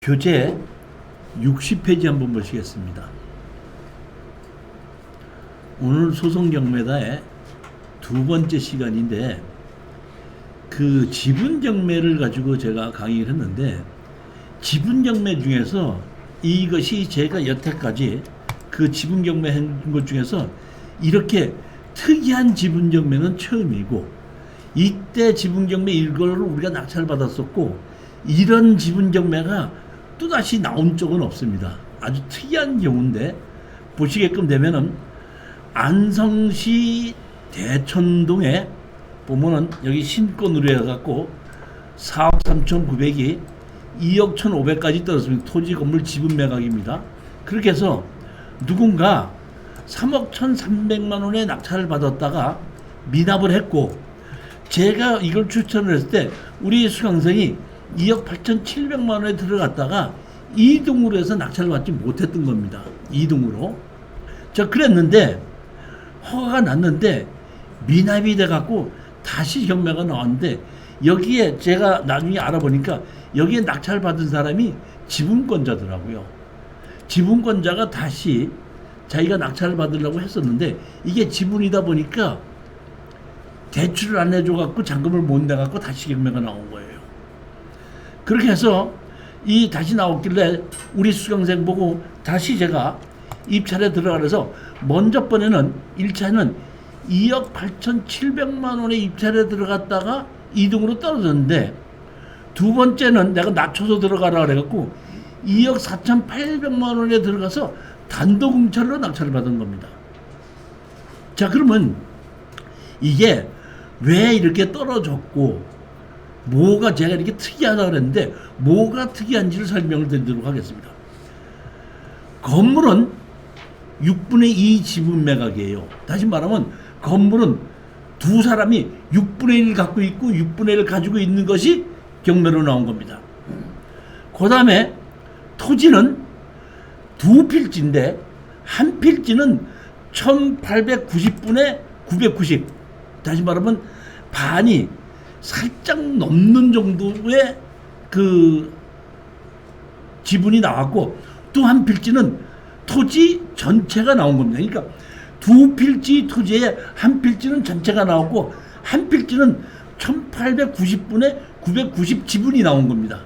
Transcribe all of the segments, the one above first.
교재 60페이지 한번 보시겠습니다. 오늘 소송경매다의 두 번째 시간인데 그 지분경매를 가지고 제가 강의를 했는데 지분경매 중에서 이것이 제가 여태까지 그 지분경매 한 것 중에서 이렇게 특이한 지분경매는 처음이고 이때 지분경매 이걸 우리가 낙찰을 받았었고 이런 지분경매가 또다시 나온 적은 없습니다. 아주 특이한 경우인데 보시게끔 되면은 안성시 대천동에 보면은 여기 신권으로 해갖고 4억 3,900이 2억 1,500까지 떨어졌습니다. 토지 건물 지분 매각입니다. 그렇게 해서 누군가 3억 1,300만 원의 낙찰을 받았다가 미납을 했고 제가 이걸 추천을 했을 때 우리 수강생이 2억 8,700만 원에 들어갔다가 2등으로 해서 낙찰을 받지 못했던 겁니다. 2등으로. 자, 그랬는데 허가가 났는데 미납이 돼갖고 다시 경매가 나왔는데 여기에 제가 나중에 알아보니까 여기에 낙찰 받은 사람이 지분권자더라고요. 지분권자가 다시 자기가 낙찰을 받으려고 했었는데 이게 지분이다 보니까 대출을 안 해줘갖고 잔금을 못 내갖고 다시 경매가 나온 거예요. 그렇게 해서 이 다시 나왔길래 우리 수강생 보고 다시 제가 입찰에 들어가서 먼저 번에는 1차는 2억 8,700만 원의 입찰에 들어갔다가 2등으로 떨어졌는데 두 번째는 내가 낮춰서 들어가라 그래갖고 2억 4,800만 원에 들어가서 단독 응찰로 낙찰을 받은 겁니다. 자, 그러면 이게 왜 이렇게 떨어졌고 뭐가 제가 이렇게 특이하다 그랬는데 뭐가 특이한지를 설명을 드리도록 하겠습니다. 건물은 6분의 2 지분 매각이에요. 다시 말하면 건물은 두 사람이 6분의 1 갖고 있고 6분의 1 가지고 있는 것이 경매로 나온 겁니다. 그 다음에 토지는 두 필지인데 한 필지는 1890분의 990. 다시 말하면 반이 살짝 넘는 정도의 그 지분이 나왔고 또 한 필지는 토지 전체가 나온 겁니다. 그러니까 두 필지 토지에 한 필지는 전체가 나왔고 한 필지는 1890분의 990 지분이 나온 겁니다.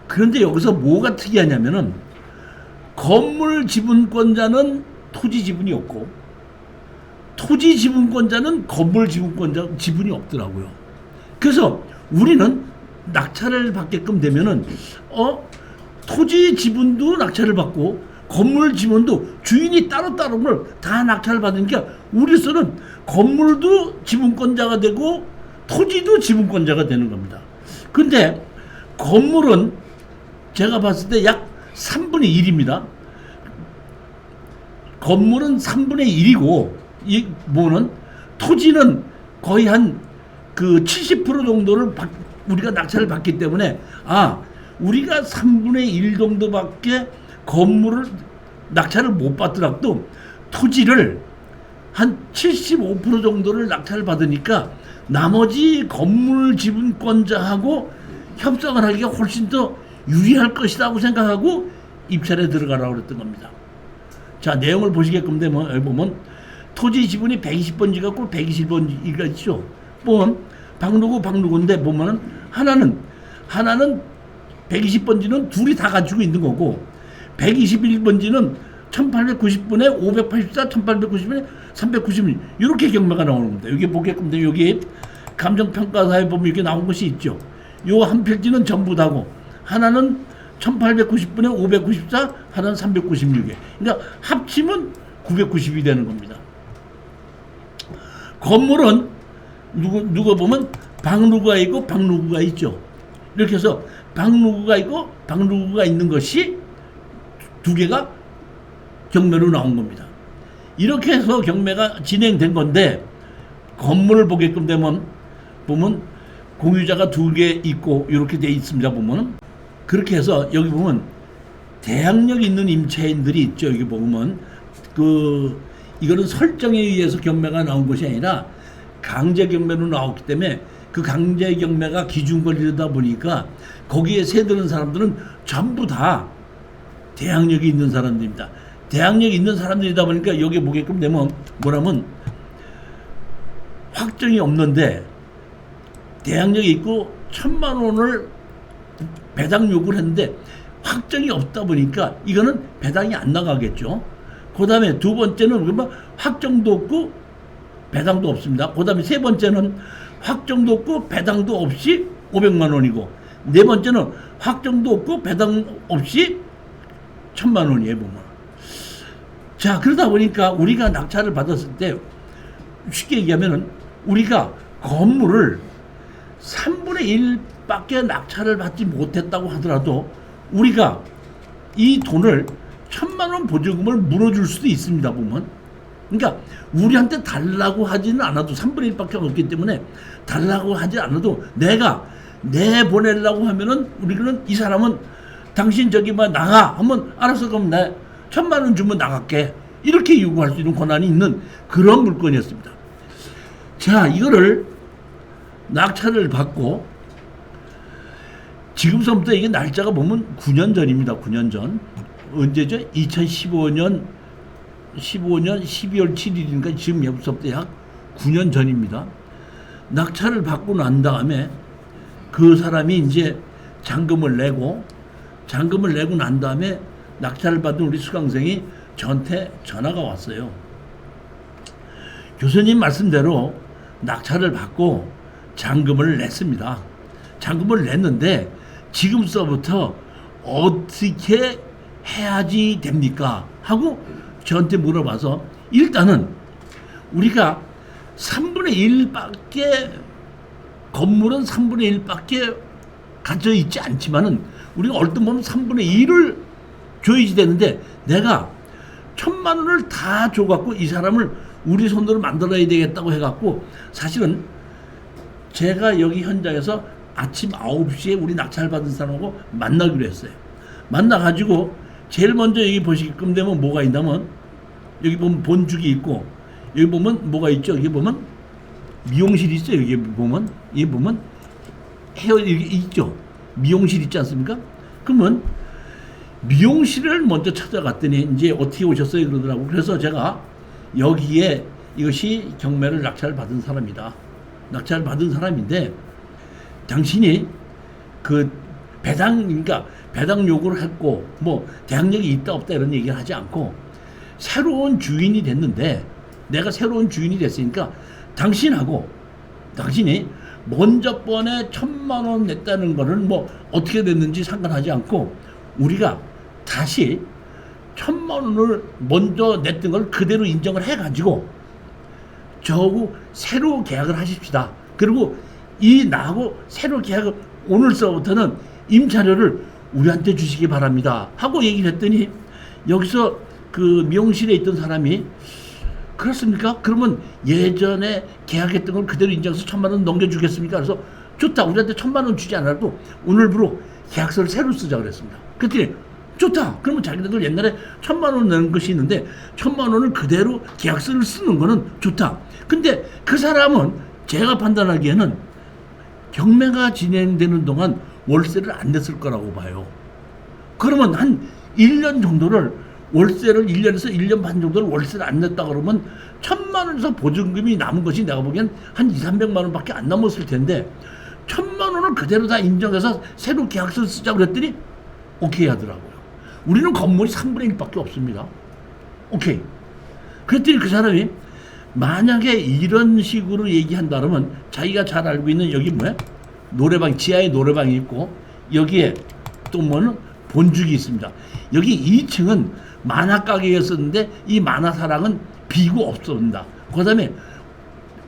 그런데 여기서 뭐가 특이하냐면은 건물 지분권자는 토지 지분이 없고 토지 지분권자는 건물 지분이 없더라고요. 그래서 우리는 낙찰을 받게끔 되면은 토지 지분도 낙찰을 받고 건물 지분도 주인이 따로따로 걸 다 낙찰을 받으니까 우리로서는 건물도 지분권자가 되고 토지도 지분권자가 되는 겁니다. 근데 건물은 제가 봤을 때 약 3분의 1입니다. 건물은 3분의 1이고 이 뭐는 토지는 거의 한 그 70% 정도를 우리가 낙찰을 받기 때문에 우리가 3분의 1 정도밖에 건물을 낙찰을 못 받더라도 토지를 한 75% 정도를 낙찰을 받으니까 나머지 건물 지분권자하고 협상을 하기가 훨씬 더 유리할 것이라고 생각하고 입찰에 들어가라고 그랬던 겁니다. 자, 내용을 보시게끔 되면 여기 보면 토지 지분이 120번지가 있고 121번지가 있죠. 보면 박누구인데 보면은 하나는 120번지는 둘이 다 가지고 있는 거고 121번지는 1890분에 584, 1890분에 391 이렇게 경매가 나오는 겁니다. 여기 보게끔 되면 여기 감정평가사에 보면 이렇게 나온 것이 있죠. 요 한 필지는 전부 다고 하나는 1890분에 594, 하나는 396에. 그러니까 합치면 990이 되는 겁니다. 건물은 누가 보면 박누구가 있고 박누구가 있죠. 이렇게 해서 박누구가 있고 박누구가 있는 것이 두 개가 경매로 나온 겁니다. 이렇게 해서 경매가 진행된 건데 건물을 보게끔 되면 보면 공유자가 두 개 있고 이렇게 돼 있습니다. 보면 그렇게 해서 여기 보면 대항력 있는 임차인들이 있죠. 여기 보면 이거는 설정에 의해서 경매가 나온 것이 아니라 강제 경매로 나왔기 때문에 그 강제 경매가 기준권을 이르다 보니까 거기에 새드는 사람들은 전부 다 대항력이 있는 사람들입니다. 대항력이 있는 사람들이다 보니까 여기에 보게끔 되면 뭐냐면 확정이 없는데 대항력이 있고 1,000만 원을 배당 요구를 했는데 확정이 없다 보니까 이거는 배당이 안 나가겠죠. 그 다음에 두 번째는 그러면 확정도 없고 배당도 없습니다. 그 다음에 세 번째는 확정도 없고 배당도 없이 500만 원이고 네 번째는 확정도 없고 배당 없이 1,000만 원이에요. 보면. 자, 그러다 보니까 우리가 낙찰을 받았을 때 쉽게 얘기하면은 우리가 건물을 3분의 1밖에 낙찰을 받지 못했다고 하더라도 우리가 이 돈을 1,000만 원 보증금을 물어줄 수도 있습니다. 보면. 그러니까 우리한테 달라고 하지는 않아도 3분의 1밖에 없기 때문에 달라고 하지 않아도 내가 내보내려고 하면은 우리는 이 사람은 당신 저기 뭐 나가 하면 알아서 그럼 내 1,000만 원 주면 나갈게 이렇게 요구할 수 있는 권한이 있는 그런 물건이었습니다. 자, 이거를 낙찰을 받고 지금서부터 이게 날짜가 보면 9년 전입니다. 9년 전. 언제죠? 2015년 12월 7일이니까 지금 여기서부터 약 9년 전입니다. 낙찰을 받고 난 다음에 그 사람이 이제 잔금을 내고 난 다음에 낙찰을 받은 우리 수강생이 저한테 전화가 왔어요. 교수님 말씀대로 낙찰을 받고 잔금을 냈습니다. 잔금을 냈는데 지금서부터 어떻게 해야지 됩니까? 하고 저한테 물어봐서 일단은 우리가 3분의 1밖에 건물은 3분의 1밖에 가져 있지 않지만은 우리가 얼핏 보면 3분의 1을 줘야지 되는데 내가 1,000만 원을 다 줘갖고 이 사람을 우리 손으로 만들어야 되겠다고 해갖고 사실은 제가 여기 현장에서 아침 9시에 우리 낙찰 받은 사람하고 만나기로 했어요. 만나가지고 제일 먼저 여기 보시게끔 되면 뭐가 있냐면 여기 보면 본죽이 있고 여기 보면 뭐가 있죠? 여기 보면 미용실이 있어요. 여기 보면 헤어 여기 있죠. 미용실 있지 않습니까? 그러면 미용실을 먼저 찾아갔더니 이제 어떻게 오셨어요? 그러더라고. 그래서 제가 여기에 이것이 경매를 낙찰 받은 사람이다. 낙찰 받은 사람인데 당신이 그 그러니까 배당 요구를 했고 뭐 대항력이 있다 없다 이런 얘기를 하지 않고 새로운 주인이 됐는데 내가 새로운 주인이 됐으니까 당신이 먼저 번에 1,000만 원 냈다는 거는 뭐 어떻게 됐는지 상관하지 않고 우리가 다시 1,000만 원을 먼저 냈던 걸 그대로 인정을 해가지고 저하고 새로 계약을 하십시다. 그리고 나하고 새로 계약을 오늘서부터는 임차료를 우리한테 주시기 바랍니다. 하고 얘기를 했더니 여기서 그 미용실에 있던 사람이 그렇습니까? 그러면 예전에 계약했던 걸 그대로 인정해서 1,000만 원 넘겨주겠습니까? 그래서 좋다. 우리한테 1,000만 원 주지 않아도 오늘부로 계약서를 새로 쓰자 그랬습니다. 그랬더니 좋다. 그러면 자기네들 옛날에 1,000만 원 내는 것이 있는데 1,000만 원을 그대로 계약서를 쓰는 거는 좋다. 근데 그 사람은 제가 판단하기에는 경매가 진행되는 동안 월세를 안 냈을 거라고 봐요. 그러면 한 1년 정도를 월세를 1년에서 1년 반 정도를 월세를 안 냈다 그러면 1,000만 원에서 보증금이 남은 것이 내가 보기엔 한 200~300만 원밖에 안 남았을 텐데 1,000만 원을 그대로 다 인정해서 새로 계약서를 쓰자고 그랬더니 오케이 하더라고요. 우리는 건물이 3분의 1밖에 없습니다. 오케이. 그랬더니 그 사람이 만약에 이런 식으로 얘기한다면 자기가 잘 알고 있는 여기 뭐야? 노래방, 지하에 노래방이 있고 여기에 또 뭐는 본죽이 있습니다. 여기 2층은 만화 가게였었는데 이 만화사랑은 비고 없습니다. 그 다음에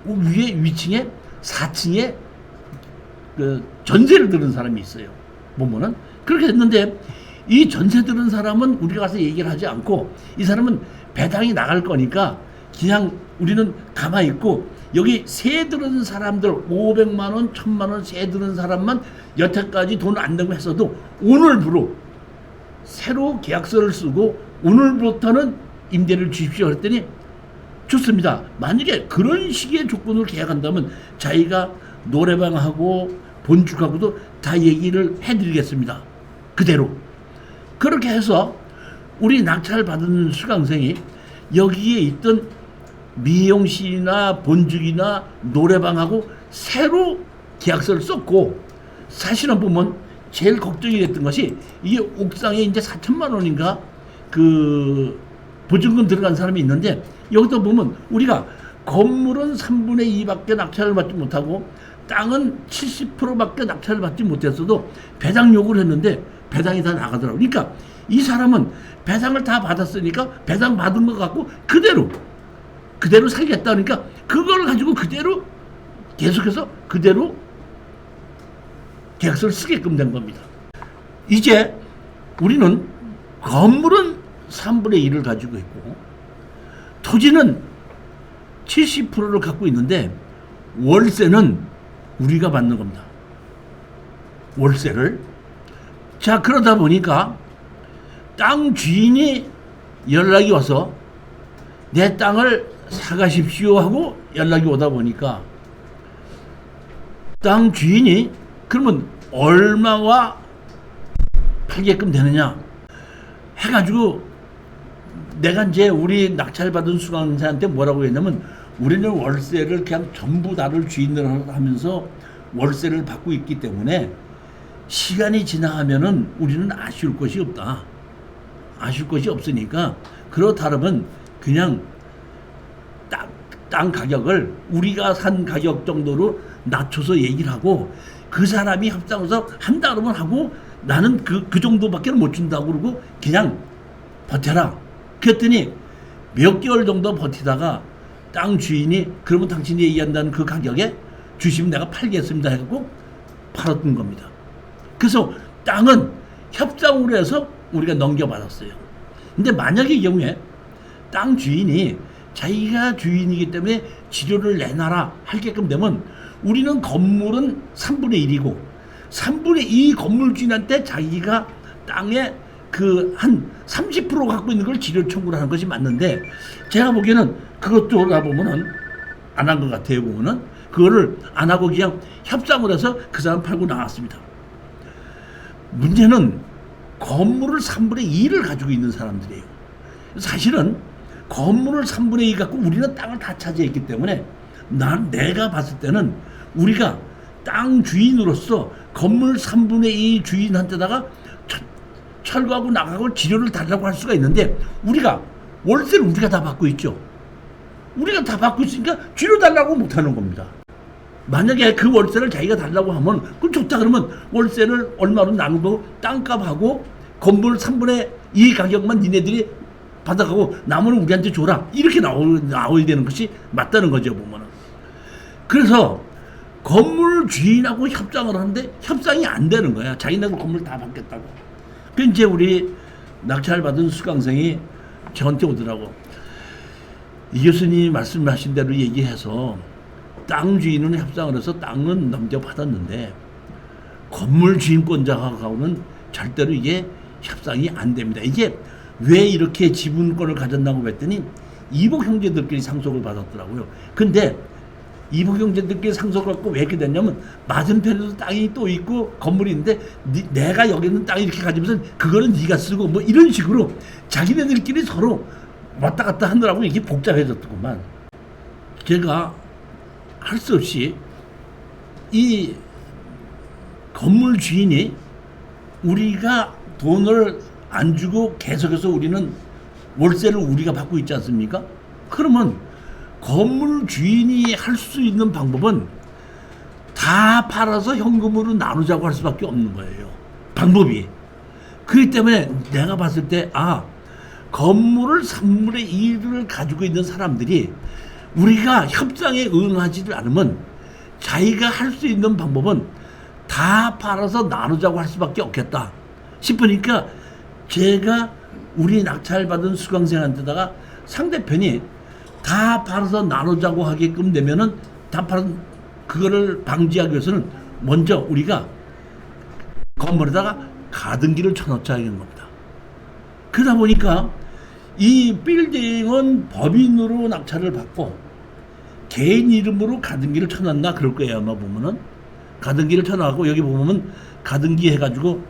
위층에 4층에 그 전세를 들은 사람이 있어요. 보면은 그렇게 됐는데 이 전세 들은 사람은 우리가 가서 얘기를 하지 않고 이 사람은 배당이 나갈 거니까 그냥 우리는 가만히 있고 여기 세 들은 사람들 500만 원, 1,000만 원 세 들은 사람만 여태까지 돈 안 내고 했어도 오늘부로 새로 계약서를 쓰고 오늘부터는 임대를 주십시오 그랬더니 좋습니다. 만약에 그런 식의 조건으로 계약한다면 자기가 노래방하고 본죽하고도 다 얘기를 해드리겠습니다. 그대로. 그렇게 해서 우리 낙찰 받은 수강생이 여기에 있던 미용실이나 본죽이나 노래방하고 새로 계약서를 썼고, 사실은 보면 제일 걱정이 됐던 것이 이게 옥상에 이제 4천만 원인가 그 보증금 들어간 사람이 있는데, 여기도 보면 우리가 건물은 3분의 2밖에 낙찰을 받지 못하고 땅은 70%밖에 낙찰을 받지 못했어도 배당 요구를 했는데 배당이 다 나가더라고요. 그러니까 이 사람은 배당을 다 받았으니까 배당 받은 것 같고 그대로 살겠다. 그러니까 그걸 가지고 그대로 계속해서 그대로 계약서를 쓰게끔 된 겁니다. 이제 우리는 건물은 3분의 1을 가지고 있고 토지는 70%를 갖고 있는데 월세는 우리가 받는 겁니다. 월세를. 자, 그러다 보니까 땅 주인이 연락이 와서 내 땅을 사가십시오 하고 연락이 오다 보니까 땅 주인이 그러면 얼마와 팔게끔 되느냐 해가지고 내가 이제 우리 낙찰받은 수강자한테 뭐라고 했냐면, 우리는 월세를 그냥 전부 다를 주인으로 하면서 월세를 받고 있기 때문에 시간이 지나가면은 우리는 아쉬울 것이 없다. 아쉬울 것이 없으니까 그렇다면 그냥 땅 가격을 우리가 산 가격 정도로 낮춰서 얘기를 하고 그 사람이 협상해서 한다 그러면 하고 나는 그 정도밖에 못 준다고 그러고 그냥 버텨라. 그랬더니 몇 개월 정도 버티다가 땅 주인이 그러면 당신이 얘기한다는 그 가격에 주시면 내가 팔겠습니다 해갖고 팔았던 겁니다. 그래서 땅은 협상으로 해서 우리가 넘겨받았어요. 근데 만약에 이 경우에 땅 주인이 자기가 주인이기 때문에 지료를 내놔라 하게끔 되면 우리는 건물은 3분의 1이고 3분의 2 건물 주인한테 자기가 땅에 그 한 30% 갖고 있는 걸 지료 청구를 하는 것이 맞는데, 제가 보기에는 그것도 보면은 안 한 것 같아요. 보면은 그거를 안 하고 그냥 협상을 해서 그 사람 팔고 나왔습니다. 문제는 건물을 3분의 2를 가지고 있는 사람들이에요. 사실은 건물을 3분의 2 갖고 우리는 땅을 다 차지했기 때문에 내가 봤을 때는 우리가 땅 주인으로서 건물 3분의 2 주인한테다가 철거하고 나가고 지료를 달라고 할 수가 있는데, 우리가 월세를 우리가 다 받고 있죠. 우리가 다 받고 있으니까 지료 달라고 못하는 겁니다. 만약에 그 월세를 자기가 달라고 하면 그럼 좋다 그러면 월세를 얼마로 나누고 땅값하고 건물 3분의 2 가격만 니네들이 받아가고 나머지는 우리한테 줘라, 이렇게 나와야 되는 것이 맞다는 거죠 보면은. 그래서 건물 주인하고 협상을 하는데 협상이 안 되는 거야. 자기네들 건물 다 받겠다고. 그 이제 우리 낙찰받은 수강생이 저한테 오더라고. 이 교수님이 말씀하신 대로 얘기해서 땅 주인은 협상을 해서 땅은 넘겨받았는데 건물 주인권자하고는 절대로 이게 협상이 안 됩니다. 이게 왜 이렇게 지분권을 가졌나고 했더니 이복 형제들끼리 상속을 받았더라고요. 근데 이복 형제들끼리 상속을 갖고 왜 이렇게 됐냐면, 맞은편에도 땅이 또 있고 건물이 있는데 내가 여기 있는 땅 이렇게 가지면서 그거는 네가 쓰고 뭐 이런 식으로 자기네들끼리 서로 왔다 갔다 하느라고 이게 복잡해졌더구만. 제가 할 수 없이 이 건물 주인이 우리가 돈을 안 주고 계속해서 우리는 월세를 우리가 받고 있지 않습니까? 그러면 건물 주인이 할 수 있는 방법은 다 팔아서 현금으로 나누자고 할 수밖에 없는 거예요. 방법이. 그렇기 때문에 내가 봤을 때 건물을 3분의 1을 가지고 있는 사람들이 우리가 협상에 응하지를 않으면 자기가 할 수 있는 방법은 다 팔아서 나누자고 할 수밖에 없겠다 싶으니까 제가 우리 낙찰받은 수강생한테다가 상대편이 다 팔아서 나누자고 하게끔 되면은 다 팔은 그거를 방지하기 위해서는 먼저 우리가 건물에다가 가등기를 쳐놓자는 겁니다. 그러다 보니까 이 빌딩은 법인으로 낙찰을 받고 개인 이름으로 가등기를 쳐놨나 그럴 거예요. 아마 보면은 가등기를 쳐놔고 여기 보면 가등기 해가지고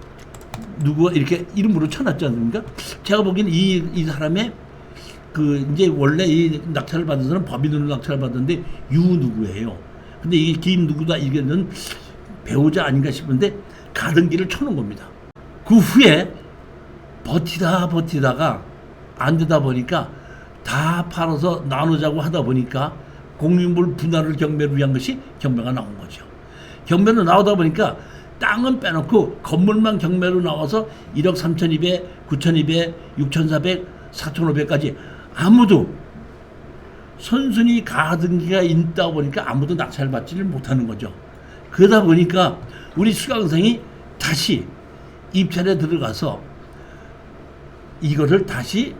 누구 이렇게 이름으로 쳐놨지 않습니까? 제가 보기에는 이 사람의 그 이제 원래 이 낙찰을 받은 사람은 법인으로 낙찰을 받았는데 유 누구예요. 근데 이게 김 누구다 이게는 배우자 아닌가 싶은데 가등기를 쳐놓은 겁니다. 그 후에 버티다가 안 되다 보니까 다 팔아서 나누자고 하다 보니까 공유물 분할을 경매를 위한 것이 경매가 나온 거죠. 경매로 나오다 보니까 땅은 빼놓고 건물만 경매로 나와서 1억 3,200, 9,200, 6,400, 4,500까지 아무도 선순위 가등기가 있다 보니까 아무도 낙찰 받지를 못하는 거죠. 그러다 보니까 우리 수강생이 다시 입찰에 들어가서 이거를 다시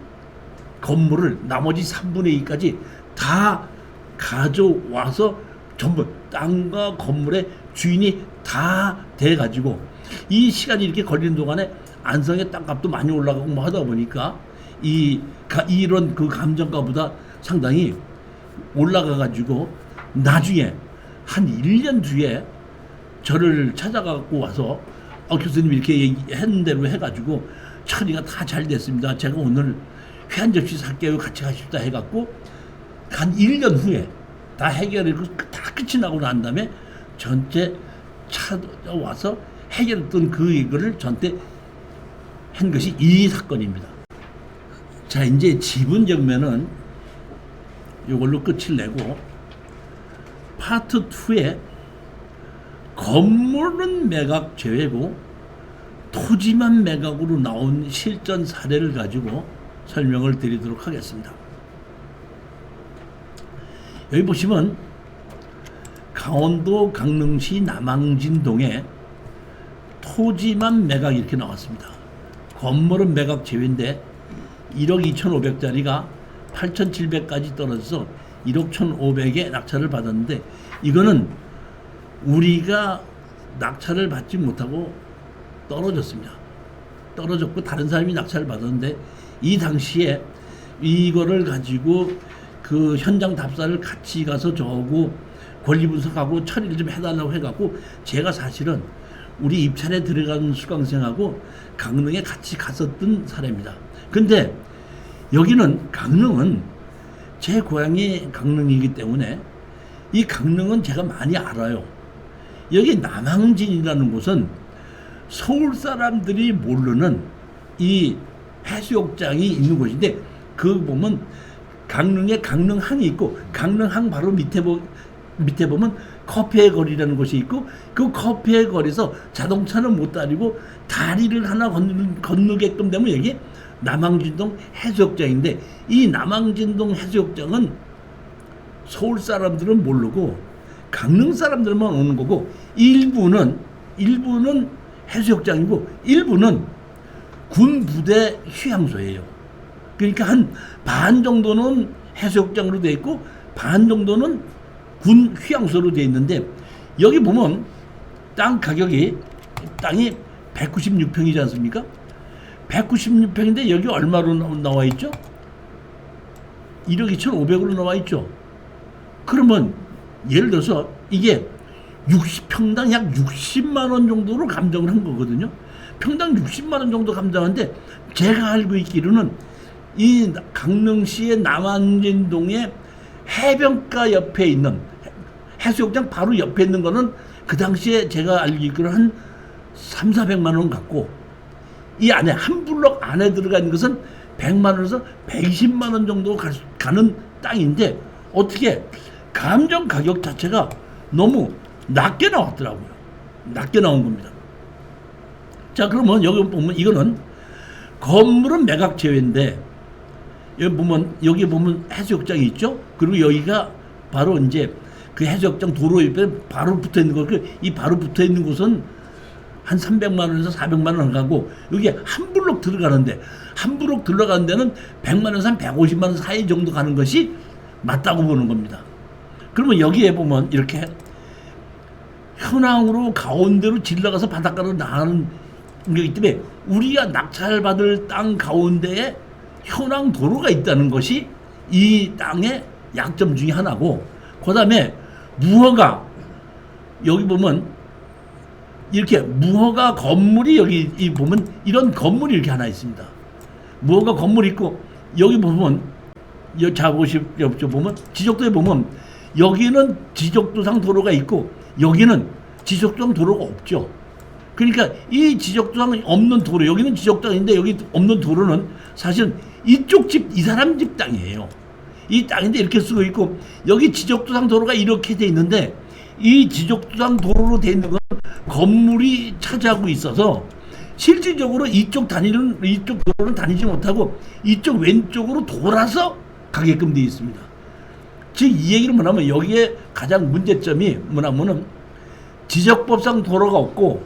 건물을 나머지 3분의 2까지 다 가져와서 전부 땅과 건물의 주인이 다 돼가지고 이 시간이 이렇게 걸리는 동안에 안성의 땅값도 많이 올라가고 뭐 하다 보니까 이런 그 감정가보다 상당히 올라가가지고 나중에 한 1년 뒤에 저를 찾아가고 와서 교수님 이렇게 했는 대로 해가지고 처리가 다 잘 됐습니다. 제가 오늘 회 한 접시 살게요. 같이 가십시다 해갖고 한 1년 후에 다 해결하고 다 끝이 나고 난 다음에 전체 찾아와서 해결했던 그 이거를 저한테 한 것이 이 사건입니다. 자, 이제 지분 경매는 이걸로 끝을 내고 파트 2에 건물은 매각 제외고 토지만 매각으로 나온 실전 사례를 가지고 설명을 드리도록 하겠습니다. 여기 보시면 강원도 강릉시 남항진동에 토지만 매각 이렇게 나왔습니다. 건물은 매각 제외인데 1억 2,500짜리가 8,700까지 떨어져서 1억 1,500에 낙찰을 받았는데 이거는 우리가 낙찰을 받지 못하고 떨어졌습니다. 떨어졌고 다른 사람이 낙찰을 받았는데 이 당시에 이거를 가지고 그 현장 답사를 같이 가서 저하고 권리 분석하고 처리를 좀 해달라고 해갖고 제가 사실은 우리 입찰에 들어간 수강생하고 강릉에 같이 갔었던 사례입니다. 근데 여기는 강릉은 제 고향이 강릉이기 때문에 이 강릉은 제가 많이 알아요. 여기 남항진이라는 곳은 서울 사람들이 모르는 이 해수욕장이 있는 곳인데 그 보면 강릉에 강릉항이 있고 강릉항 바로 밑에 보면 커피의 거리라는 곳이 있고 그 커피의 거리에서 자동차는 못 다니고 다리를 하나 건너게끔 되면 여기 남항진동 해수욕장인데 이 남항진동 해수욕장은 서울 사람들은 모르고 강릉 사람들만 오는 거고 일부는 해수욕장이고 일부는 군 부대 휴양소예요. 그러니까 한 반 정도는 해수욕장으로 되어 있고 반 정도는 군 휴양소로 되어 있는데 여기 보면 땅 가격이 땅이 196평이지 않습니까? 196평인데 여기 얼마로 나와 있죠? 1억 2,500으로 나와 있죠. 그러면 예를 들어서 이게 60평당 약 60만 원 정도로 감정을 한 거거든요. 평당 60만 원 정도 감정하는데 제가 알고 있기로는 이 강릉시의 남항진동의 해변가 옆에 있는 해수욕장 바로 옆에 있는 거는 그 당시에 제가 알고 있기로는 한 3,400만 원 갖고 이 안에 한 블럭 안에 들어가 있는 것은 100만 원에서 120만 원 정도 가는 땅인데 어떻게 감정 가격 자체가 너무 낮게 나왔더라고요. 낮게 나온 겁니다. 자, 그러면 여기 보면 이거는 건물은 매각 제외인데 여기 보면 해수욕장이 있죠. 그리고 여기가 바로 이제 그 해수욕장 도로 옆에 바로 붙어 있는 거. 이 바로 붙어 있는 곳은 한 300만 원에서 400만 원 가고 여기 한 블록 들어가는데 한 블록 들어가는 데는 100만 원에서 한 150만 원 사이 정도 가는 것이 맞다고 보는 겁니다. 그러면 여기에 보면 이렇게 현황으로 가운데로 질러가서 바닷가로 나가는 거기 때문에 우리가 낙찰받을 땅 가운데에 현황 도로가 있다는 것이 이 땅의 약점 중에 하나고 그 다음에 무허가, 여기 보면 이렇게 무허가 건물이 여기 보면 이런 건물이 이렇게 하나 있습니다. 무허가 건물이 있고, 여기 보면 보면 지적도에 보면 여기는 지적도상 도로가 있고 여기는 지적도상 도로가 없죠. 그러니까 이 지적도상 없는 도로, 여기는 지적도상인데 여기 없는 도로는 사실은 이쪽 집, 이 사람 집 땅이에요. 이 땅인데 이렇게 쓰고 있고, 여기 지적도상 도로가 이렇게 돼 있는데 이 지적도상 도로로 돼 있는 건 건물이 차지하고 있어서 실질적으로 이쪽 도로는 다니지 못하고 이쪽 왼쪽으로 돌아서 가게끔 되어 있습니다. 즉 이 얘기를 뭐냐면 여기에 가장 문제점이 뭐냐면은 지적법상 도로가 없고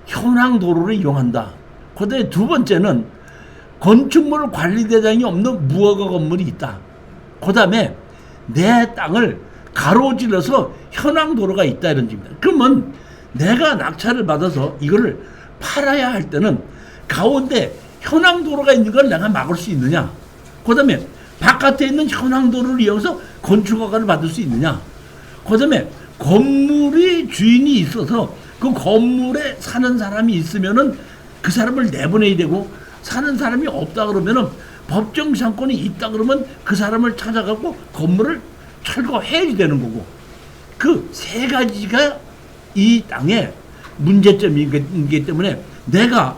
현황 도로를 이용한다. 그다음에 두 번째는 건축물 관리대장이 없는 무허가 건물이 있다. 그다음에 내 땅을 가로질러서 현황 도로가 있다, 이런 얘기입니다. 그러면 내가 낙찰을 받아서 이거를 팔아야 할 때는 가운데 현황 도로가 있는 걸 내가 막을 수 있느냐? 그다음에 바깥에 있는 현황 도로를 이용해서 건축 허가를 받을 수 있느냐? 그다음에 건물이 주인이 있어서 그 건물에 사는 사람이 있으면은 그 사람을 내보내야 되고, 사는 사람이 없다 그러면은 법정 상권이 있다 그러면 그 사람을 찾아가고 건물을 철거해야 되는 거고, 그 세 가지가 이 땅의 문제점이기 때문에 내가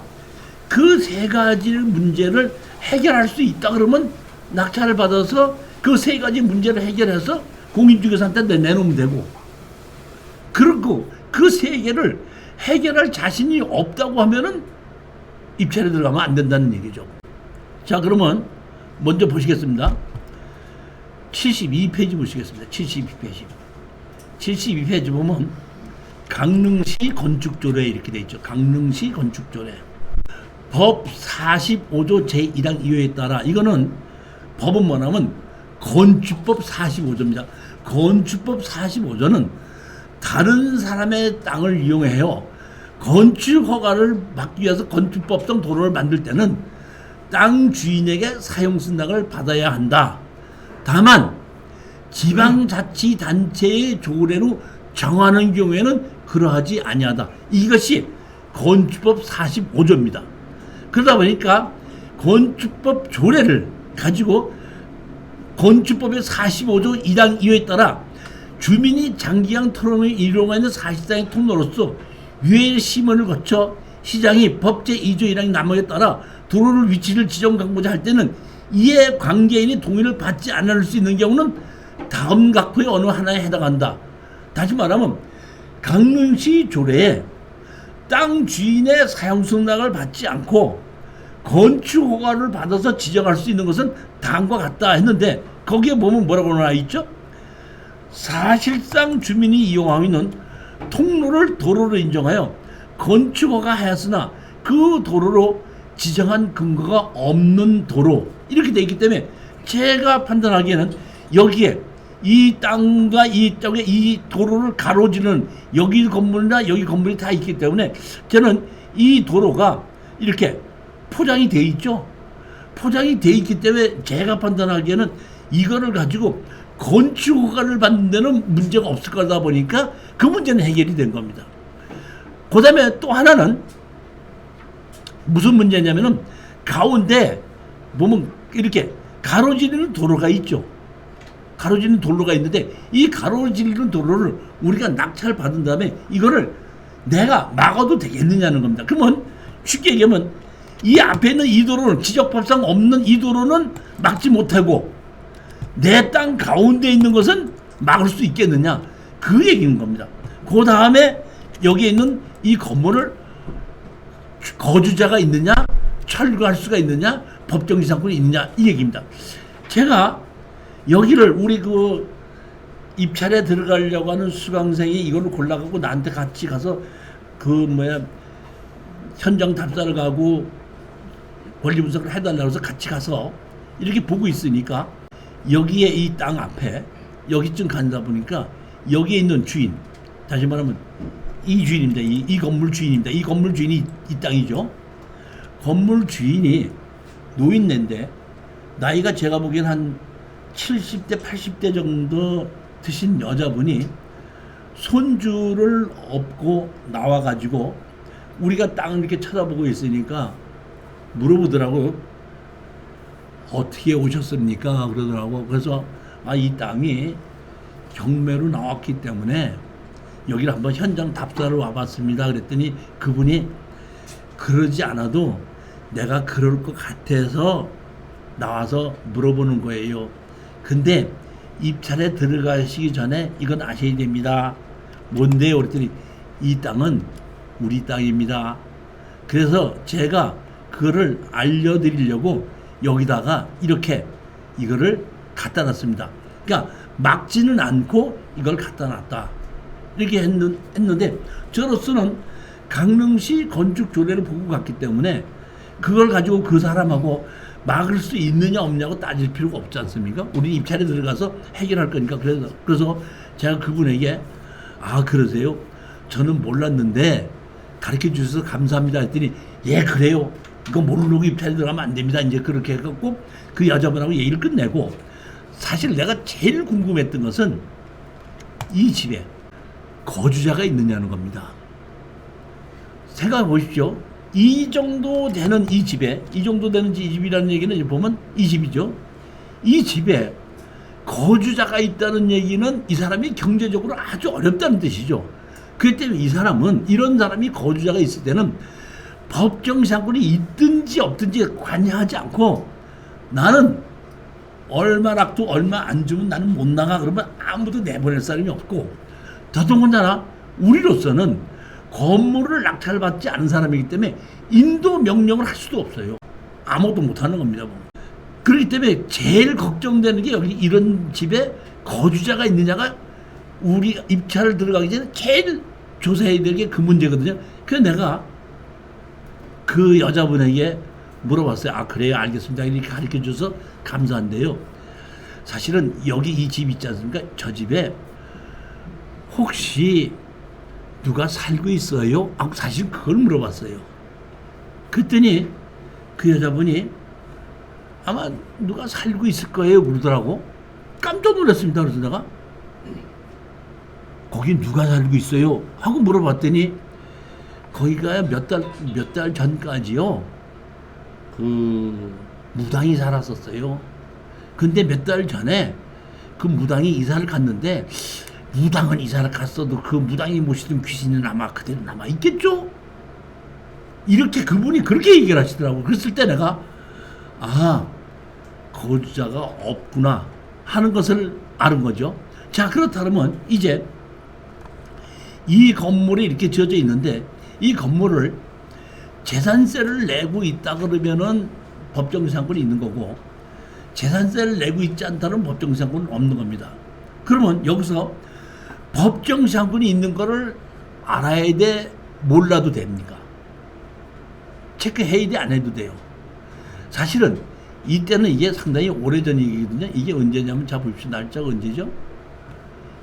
그 세 가지 문제를 해결할 수 있다 그러면 낙찰을 받아서 그 세 가지 문제를 해결해서 공인중개사한테 내놓으면 되고, 그리고 그 세 개를 해결할 자신이 없다고 하면은 입찰에 들어가면 안 된다는 얘기죠. 자, 그러면 먼저 보시겠습니다. 72페이지 보시겠습니다. 72페이지. 72페이지 보면 강릉시 건축조례 이렇게 돼 있죠. 강릉시 건축조례. 법 45조 제1항 2호에 따라, 이거는 법은 뭐냐면 건축법 45조입니다. 건축법 45조는 다른 사람의 땅을 이용해요 건축 허가를 받기 위해서 건축법상 도로를 만들 때는 땅 주인에게 사용 승낙을 받아야 한다. 다만 지방자치단체의 조례로 정하는 경우에는 그러하지 아니하다. 이것이 건축법 45조입니다. 그러다 보니까 건축법 조례를 가지고 건축법의 45조 1항 2호에 따라 주민이 장기간 토론을 이용하는 사실상의 통로로서 유해 심원을 거쳐 시장이 법 제2조 1항 남용에 따라 도로를 위치를 지정 강구자 할 때는 이에 관계인이 동의를 받지 않을 수 있는 경우는 다음 각호의 어느 하나에 해당한다. 다시 말하면 강릉시 조례에 땅 주인의 사용 승낙을 받지 않고 건축 허가를 받아서 지정할 수 있는 것은 다음과 같다 했는데, 거기에 보면 뭐라고 나와 있죠? 사실상 주민이 이용하고 있는 통로를 도로로 인정하여 건축 허가하였으나 그 도로로 지정한 근거가 없는 도로, 이렇게 되어 있기 때문에 제가 판단하기에는 여기에 이 땅과 이 땅에 이 도로를 가로지르는 여기 건물이나 여기 건물이 다 있기 때문에 저는 이 도로가 이렇게 포장이 돼 있죠. 포장이 돼 있기 때문에 제가 판단하기에는 이거를 가지고 건축 허가를 받는 데는 문제가 없을 거다 보니까 그 문제는 해결이 된 겁니다. 그 다음에 또 하나는 무슨 문제냐면은 가운데 보면 이렇게 가로지르는 도로가 있죠. 가로지르는 도로가 있는데 이 가로지르는 도로를 우리가 낙찰을 받은 다음에 이거를 내가 막아도 되겠느냐는 겁니다. 그러면 쉽게 얘기하면 이 앞에 있는 이 도로는, 지적법상 없는 이 도로는 막지 못하고 내 땅 가운데 있는 것은 막을 수 있겠느냐, 그 얘기인 겁니다. 그 다음에 여기에 있는 이 건물을 거주자가 있느냐, 철거할 수가 있느냐, 법정지상권이 있느냐, 이 얘기입니다. 제가 여기를 우리 그 입찰에 들어가려고 하는 수강생이 이걸 골라가고 나한테 같이 가서 현장 답사를 가고 권리 분석을 해달라고 해서 같이 가서 이렇게 보고 있으니까 여기에 이 땅 앞에 여기쯤 간다 보니까 여기에 있는 주인, 다시 말하면 이 주인입니다. 이 건물 주인입니다. 이 건물 주인이 이 땅이죠. 건물 주인이 노인네인데 나이가 제가 보기엔 한 70대, 80대 정도 드신 여자분이 손주를 업고 나와가지고 우리가 땅을 이렇게 쳐다보고 있으니까 물어보더라고요. 어떻게 오셨습니까? 그러더라고. 그래서 이 땅이 경매로 나왔기 때문에 여기를 한번 현장 답사로 와봤습니다. 그랬더니 그분이 그러지 않아도 내가 그럴 것 같아서 나와서 물어보는 거예요. 근데 입찰에 들어가시기 전에 이건 아셔야 됩니다. 뭔데요? 그랬더니 이 땅은 우리 땅입니다. 그래서 제가 그거를 알려드리려고 여기다가 이렇게 이거를 갖다 놨습니다. 그러니까 막지는 않고 이걸 갖다 놨다. 이렇게 했는데 저로서는 강릉시 건축 조례를 보고 갔기 때문에 그걸 가지고 그 사람하고 막을 수 있느냐 없냐고 따질 필요가 없지 않습니까? 우리 입찰에 들어가서 해결할 거니까. 그래서 제가 그분에게 그러세요? 저는 몰랐는데 가르쳐 주셔서 감사합니다 했더니 예 그래요. 이거 모르고 입찰에 들어가면 안 됩니다. 이제 그렇게 해갖고 그 여자분하고 얘기를 끝내고, 사실 내가 제일 궁금했던 것은 이 집에 거주자가 있느냐는 겁니다. 생각해 보십시오. 이 정도 되는 이 집에, 이 정도 되는 이 집이라는 얘기는 이제 보면 이 집이죠. 이 집에 거주자가 있다는 얘기는 이 사람이 경제적으로 아주 어렵다는 뜻이죠. 그렇기 때문에 이 사람은, 이런 사람이 거주자가 있을 때는 법정상권이 있든지 없든지 관여하지 않고 나는 얼마 낙도 얼마 안 주면 나는 못 나가 그러면 아무도 내보낼 사람이 없고, 더더군다나 우리로서는 건물을 낙찰받지 않은 사람이기 때문에 인도 명령을 할 수도 없어요. 아무것도 못하는 겁니다. 그렇기 때문에 제일 걱정되는 게 여기 이런 집에 거주자가 있느냐가 우리 입찰을 들어가기 전에 제일 조사해야 될 게 그 문제거든요. 그래서 내가 그 여자분에게 물어봤어요. 그래요, 알겠습니다. 이렇게 가르쳐줘서 감사한데요. 사실은 여기 이 집 있지 않습니까? 저 집에 혹시 누가 살고 있어요? 사실 그걸 물어봤어요. 그랬더니 그 여자분이 아마 누가 살고 있을 거예요 그러더라고. 깜짝 놀랐습니다. 그래서 내가 거기 누가 살고 있어요? 하고 물어봤더니 거기가 몇 달 전까지요 그 무당이 살았었어요. 근데 몇 달 전에 그 무당이 이사를 갔는데, 무당은 이사를 갔어도 그 무당이 모시던 귀신은 아마 그대로 남아 있겠죠? 이렇게 그분이 그렇게 얘기를 하시더라고요. 그랬을 때 내가 거주자가 없구나 하는 것을 아는 거죠. 자, 그렇다면 이제 이 건물이 이렇게 지어져 있는데 이 건물을 재산세를 내고 있다 그러면은 법정상권이 있는 거고, 재산세를 내고 있지 않다는 법정상권은 없는 겁니다. 그러면 여기서 법정상권이 있는 거를 알아야 돼, 몰라도 됩니까? 체크해야 돼, 안 해도 돼요? 사실은 이때는 이게 상당히 오래전 얘기거든요. 이게 언제냐면, 자 보십시오. 날짜가 언제죠?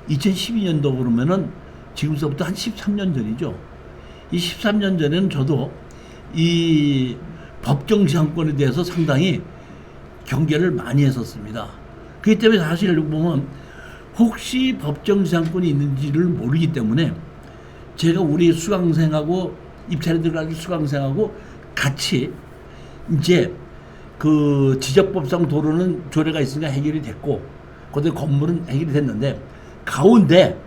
2012년도 그러면은 지금서부터 한 13년 전이죠. 이 13년 전에는 저도 이 법정상권에 대해서 상당히 경계를 많이 했었습니다. 그렇기 때문에 사실 보면 혹시 법정상권이 있는지를 모르기 때문에 제가 우리 수강생하고 입찰에 들어갈 수강생하고 같이 이제 그 지적법상 도로는 조례가 있으니까 해결이 됐고, 그다음에 건물은 해결이 됐는데 가운데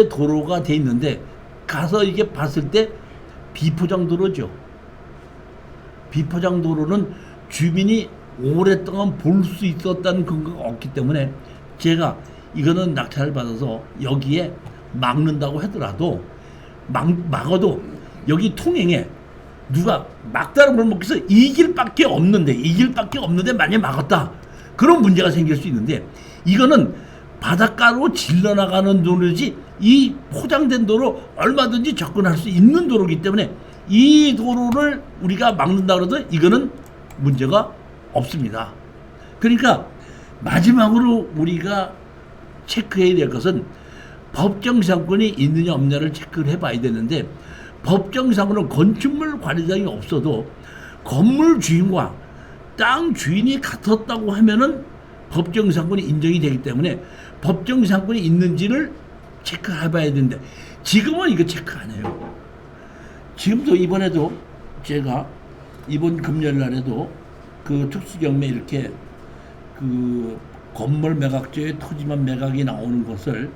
도로가 돼 있는데 가서 이게 봤을 때 비포장 도로죠. 비포장 도로는 주민이 오랫동안 볼 수 있었다는 근거가 없기 때문에 제가 이거는 낙찰을 받아서 여기에 막는다고 하더라도 막아도 여기 통행에 누가 막다른 걸 먹겠어? 이 길밖에 없는데 만약에 막았다 그런 문제가 생길 수 있는데, 이거는 바닷가로 질러나가는 도로지 이 포장된 도로 얼마든지 접근할 수 있는 도로이기 때문에 이 도로를 우리가 막는다 그래도 이거는 문제가 없습니다. 그러니까 마지막으로 우리가 체크해야 될 것은 법정상권이 있느냐 없느냐를 체크를 해봐야 되는데, 법정상권은 건축물 관리장이 없어도 건물 주인과 땅 주인이 같았다고 하면은 법정상권이 인정이 되기 때문에 법정상권이 있는지를 체크해봐야 되는데 지금은 이거 체크 안 해요. 지금도 이번에도 제가 이번 금요일 날에도 그 특수경매 이렇게 그 건물 매각제에 토지만 매각이 나오는 것을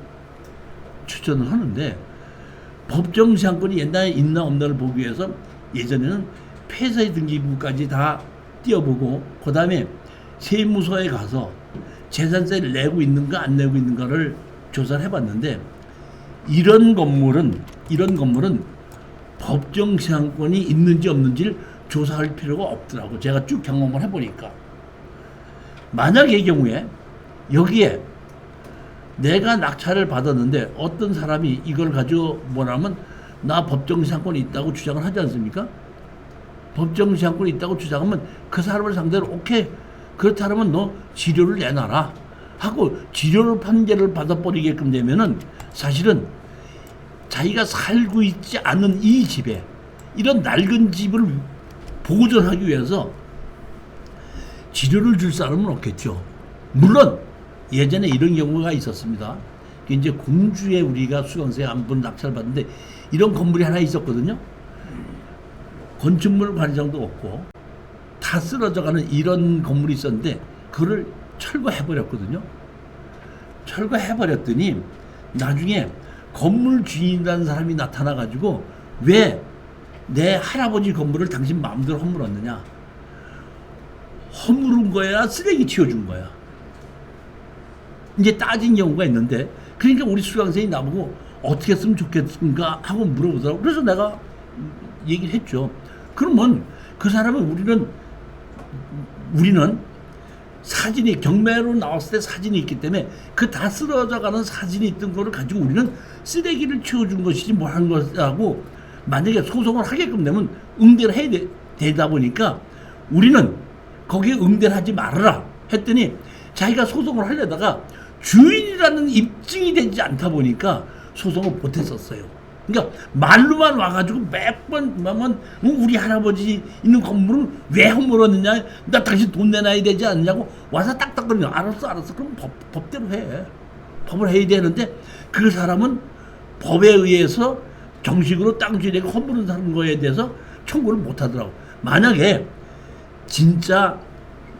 추천을 하는데 법정상권이 옛날에 있나 없나를 보기 위해서 예전에는 폐쇄 등기부까지 다 띄워보고 그 다음에 세무서에 가서 재산세를 내고 있는가 안 내고 있는가를 조사를 해봤는데 이런 건물은 법정상권이 있는지 없는지를 조사할 필요가 없더라고. 제가 쭉 경험을 해보니까 만약의 경우에 여기에 내가 낙찰을 받았는데 어떤 사람이 이걸 가지고 뭐라면 나 법정상권이 있다고 주장을 하지 않습니까? 법정상권이 있다고 주장하면 그 사람을 상대로 오케이 그렇다면 너 지료를 내놔라 하고 지료를 판결을 받아버리게끔 되면은 사실은 자기가 살고 있지 않은 이 집에 이런 낡은 집을 보존하기 위해서 지료를 줄 사람은 없겠죠. 물론 예전에 이런 경우가 있었습니다. 이제 공주에 우리가 수강생 한 분 낙찰 받는데 이런 건물이 하나 있었거든요. 건축물 관리장도 없고 다 쓰러져가는 이런 건물이 있었는데 그걸 철거해버렸거든요. 철거해버렸더니 나중에 건물 주인이라는 사람이 나타나가지고 왜 내 할아버지 건물을 당신 마음대로 허물었느냐. 허물은 거야 쓰레기 치워준 거야. 이제 따진 경우가 있는데 그러니까 우리 수강생이 나보고 어떻게 했으면 좋겠는가 하고 물어보더라고. 그래서 내가 얘기를 했죠. 그러면 그 사람은 우리는 사진이 경매로 나왔을 때 사진이 있기 때문에 그 다 쓰러져가는 사진이 있던 거를 가지고 우리는 쓰레기를 치워준 것이지 뭐 하는 것이라고 만약에 소송을 하게끔 되면 응대를 해야 되다 보니까 우리는 거기에 응대를 하지 말아라 했더니 자기가 소송을 하려다가 주인이라는 입증이 되지 않다 보니까 소송을 못했었어요. 그러니까 말로만 와가지고 매번 우리 할아버지 있는 건물을 왜 허물었느냐, 나 당신 돈 내놔야 되지 않냐고 와서 딱딱거리냐. 알았어 그럼 법대로 해. 법을 해야 되는데 그 사람은 법에 의해서 정식으로 땅 주인에게 허물은 사는 거에 대해서 청구를 못하더라고. 만약에 진짜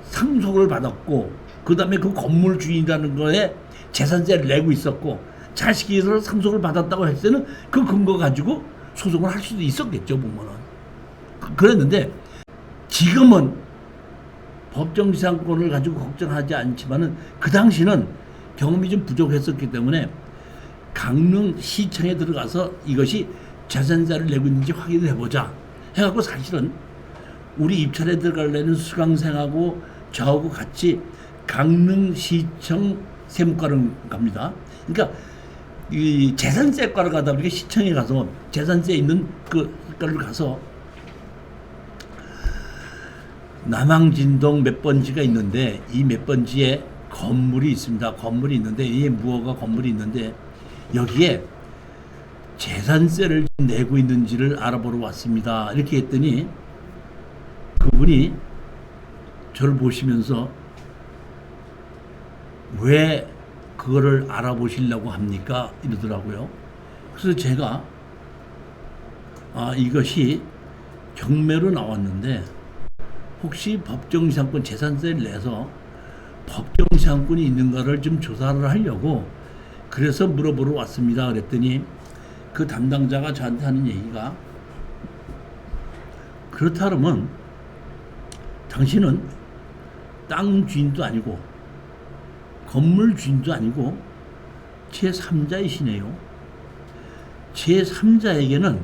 상속을 받았고 그 다음에 그 건물 주인이라는 거에 재산세를 내고 있었고 자식이 상속을 받았다고 했을 때는 그 근거 가지고 소송을 할 수도 있었겠죠, 보면은. 그랬는데 지금은 법정지상권을 가지고 걱정하지 않지만은 그 당시는 경험이 좀 부족했었기 때문에 강릉시청에 들어가서 이것이 재산세를 내고 있는지 확인을 해보자 해갖고 사실은 우리 입찰에 들어가려는 수강생하고 저하고 같이 강릉시청 세무과를 갑니다. 그러니까 이 재산세과를 가다 보니까 시청에 가서 재산세 있는 그 과를 가서 남항진동 몇 번지가 있는데 이 몇 번지에 건물이 있습니다. 건물이 있는데 이 무허가 건물이 있는데 여기에 재산세를 내고 있는지를 알아보러 왔습니다. 이렇게 했더니 그분이 저를 보시면서 왜 그거를 알아보시려고 합니까? 이러더라고요. 그래서 제가 이것이 경매로 나왔는데 혹시 법정지상권 재산세를 내서 법정지상권이 있는가를 좀 조사를 하려고 그래서 물어보러 왔습니다. 그랬더니 그 담당자가 저한테 하는 얘기가 그렇다면 당신은 땅 주인도 아니고 건물 주인도 아니고 제3자이시네요. 제3자에게는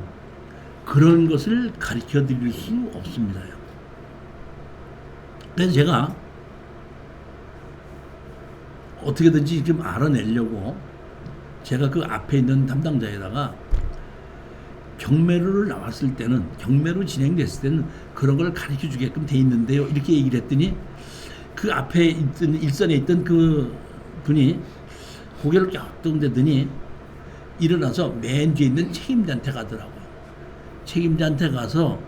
그런 것을 가르쳐 드릴 수 없습니다. 그래서 제가 어떻게든지 좀 알아내려고 제가 그 앞에 있는 담당자에다가 경매로를 나왔을 때는 경매로 진행됐을 때는 그런 걸 가르쳐 주게끔 돼 있는데요. 이렇게 얘기를 했더니 그 앞에 있던 일선에 있던 그 분이 고개를 쫙 뜬대더니 일어나서 맨 뒤에 있는 책임자한테 가더라고요. 책임자한테 가서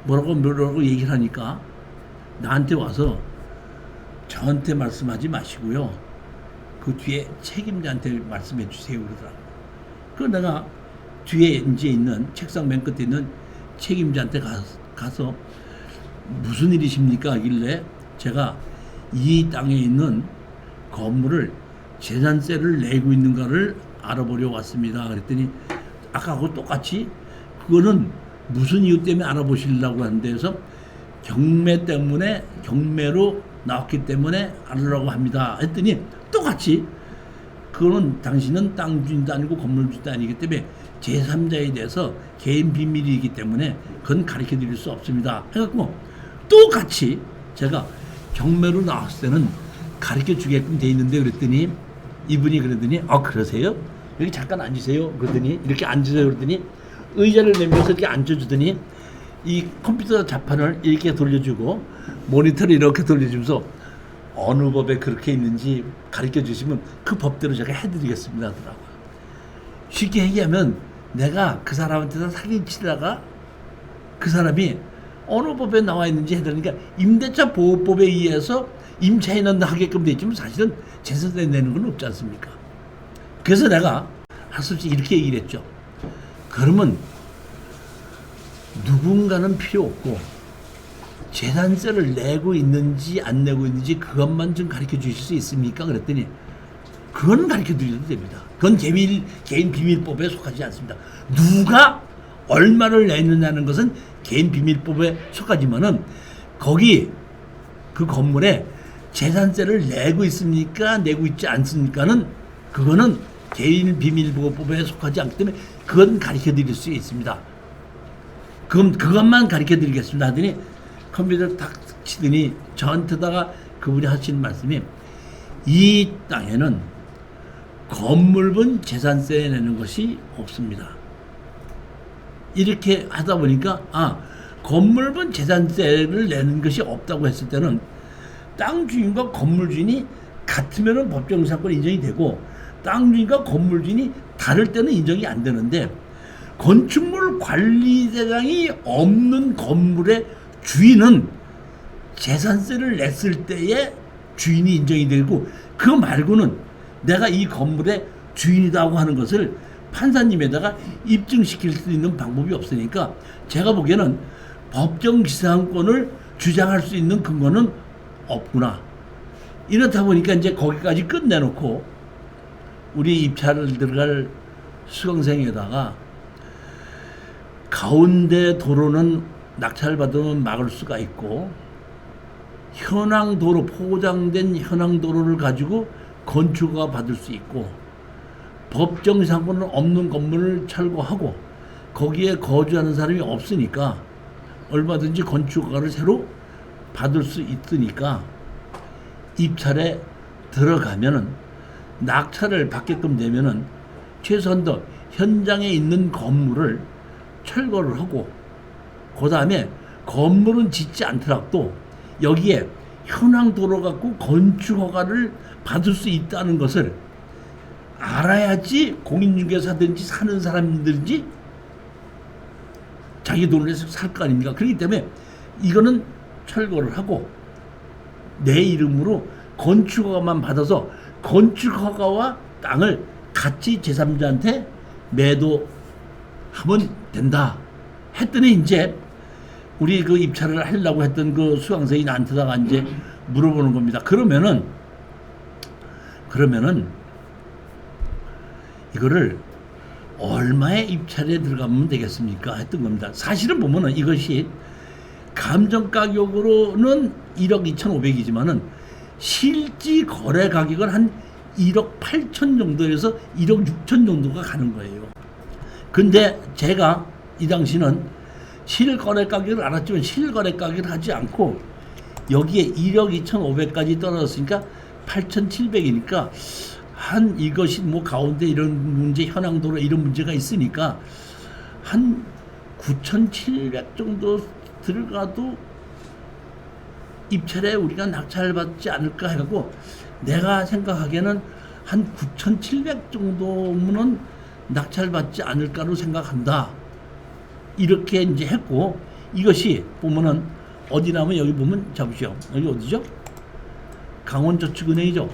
뭐라고 얘기를 하니까 나한테 와서 저한테 말씀하지 마시고요. 그 뒤에 책임자한테 말씀해 주세요 그러더라고요. 그 내가 뒤에 이제 있는 책상 맨 끝에 있는 책임자한테 가서 무슨 일이십니까 하길래 제가 이 땅에 있는 건물을 재산세를 내고 있는가를 알아보려 왔습니다. 그랬더니 아까하고 똑같이 그거는 무슨 이유 때문에 알아보시려고 하는데 해서 경매로 나왔기 때문에 알으라고 합니다. 했더니 똑같이 그거는 당신은 땅 주인도 아니고 건물 주인도 아니기 때문에 제3자에 대해서 개인 비밀이기 때문에 그건 가르쳐 드릴 수 없습니다. 해갖고 똑같이 제가 경매로 나왔을 때는 가르쳐 주게끔 돼 있는데 그랬더니 이분이 그러더니 그러세요? 여기 잠깐 앉으세요. 그러더니 이렇게 앉으세요. 그러더니 의자를 내밀어서 이렇게 앉아주더니 이 컴퓨터 자판을 이렇게 돌려주고 모니터를 이렇게 돌려주면서 어느 법에 그렇게 있는지 가르쳐 주시면 그 법대로 제가 해드리겠습니다 하더라고요. 쉽게 얘기하면 내가 그 사람한테서 사기치다가 그 사람이 어느 법에 나와 있는지 해드리니까 임대차 보호법에 의해서 임차인은 하게끔 돼 있지만 사실은 재산세 내는 건 없지 않습니까? 그래서 내가 솔직히 이렇게 얘기를 했죠. 그러면 누군가는 필요 없고 재산세를 내고 있는지 안 내고 있는지 그것만 좀 가르쳐 주실 수 있습니까? 그랬더니 그건 가르쳐 드려도 됩니다. 그건 개인 비밀법에 속하지 않습니다. 누가 얼마를 내느냐는 것은 개인 비밀법에 속하지만은 거기 그 건물에 재산세를 내고 있습니까? 내고 있지 않습니까는 그거는 개인 비밀보호법에 속하지 않기 때문에 그건 가르쳐 드릴 수 있습니다. 그럼 그것만 가르쳐 드리겠습니다 하더니 컴퓨터를 탁 치더니 저한테다가 그분이 하시는 말씀이 이 땅에는 건물분 재산세 내는 것이 없습니다. 이렇게 하다 보니까 건물분 재산세를 내는 것이 없다고 했을 때는 땅 주인과 건물 주인이 같으면 법정상권 인정이 되고 땅 주인과 건물 주인이 다를 때는 인정이 안 되는데 건축물 관리 대상이 없는 건물의 주인은 재산세를 냈을 때에 주인이 인정이 되고 그 말고는 내가 이 건물의 주인이라고 하는 것을 판사님에다가 입증시킬 수 있는 방법이 없으니까 제가 보기에는 법정지상권을 주장할 수 있는 근거는 없구나. 이렇다 보니까 이제 거기까지 끝내놓고 우리 입찰을 들어갈 수강생에다가 가운데 도로는 낙찰받으면 막을 수가 있고 현황도로 포장된 현황도로를 가지고 건축허가 받을 수 있고 법정상권은 없는 건물을 철거하고 거기에 거주하는 사람이 없으니까 얼마든지 건축허가를 새로 받을 수 있으니까 입찰에 들어가면은 낙찰을 받게끔 되면은 최소한 더 현장에 있는 건물을 철거를 하고 그 다음에 건물은 짓지 않더라도 여기에 현황 도로 갖고 건축허가를 받을 수 있다는 것을 알아야지 공인중개사든지 사는 사람들인지 자기 돈을 내서 살 거 아닙니까? 그렇기 때문에 이거는 철거를 하고 내 이름으로 건축허가만 받아서 건축허가와 땅을 같이 제3자한테 매도하면 된다 했더니 이제 우리 그 입찰을 하려고 했던 그 수강생이 나한테다가 이제 물어보는 겁니다. 그러면은 이거를 얼마의 입찰에 들어가면 되겠습니까? 했던 겁니다. 사실은 보면은 이것이 감정 가격으로는 1억 2,500이지만은 실지 거래 가격은 한 1억 8천 정도에서 1억 6천 정도가 가는 거예요. 근데 제가 이 당시는 실거래 가격을 알았지만 실거래 가격을 하지 않고 여기에 1억 2,500까지 떨어졌으니까 8,700이니까 한 이것이 뭐 가운데 이런 문제 현황도로 이런 문제가 있으니까 한 9,700 정도 들어가도 입찰에 우리가 낙찰받지 않을까 해갖고 내가 생각하기에는 한 9,700 정도면 낙찰받지 않을까로 생각한다. 이렇게 이제 했고 이것이 보면은 어디나면 여기 보면 잡으시오. 여기 어디죠? 강원저축은행이죠.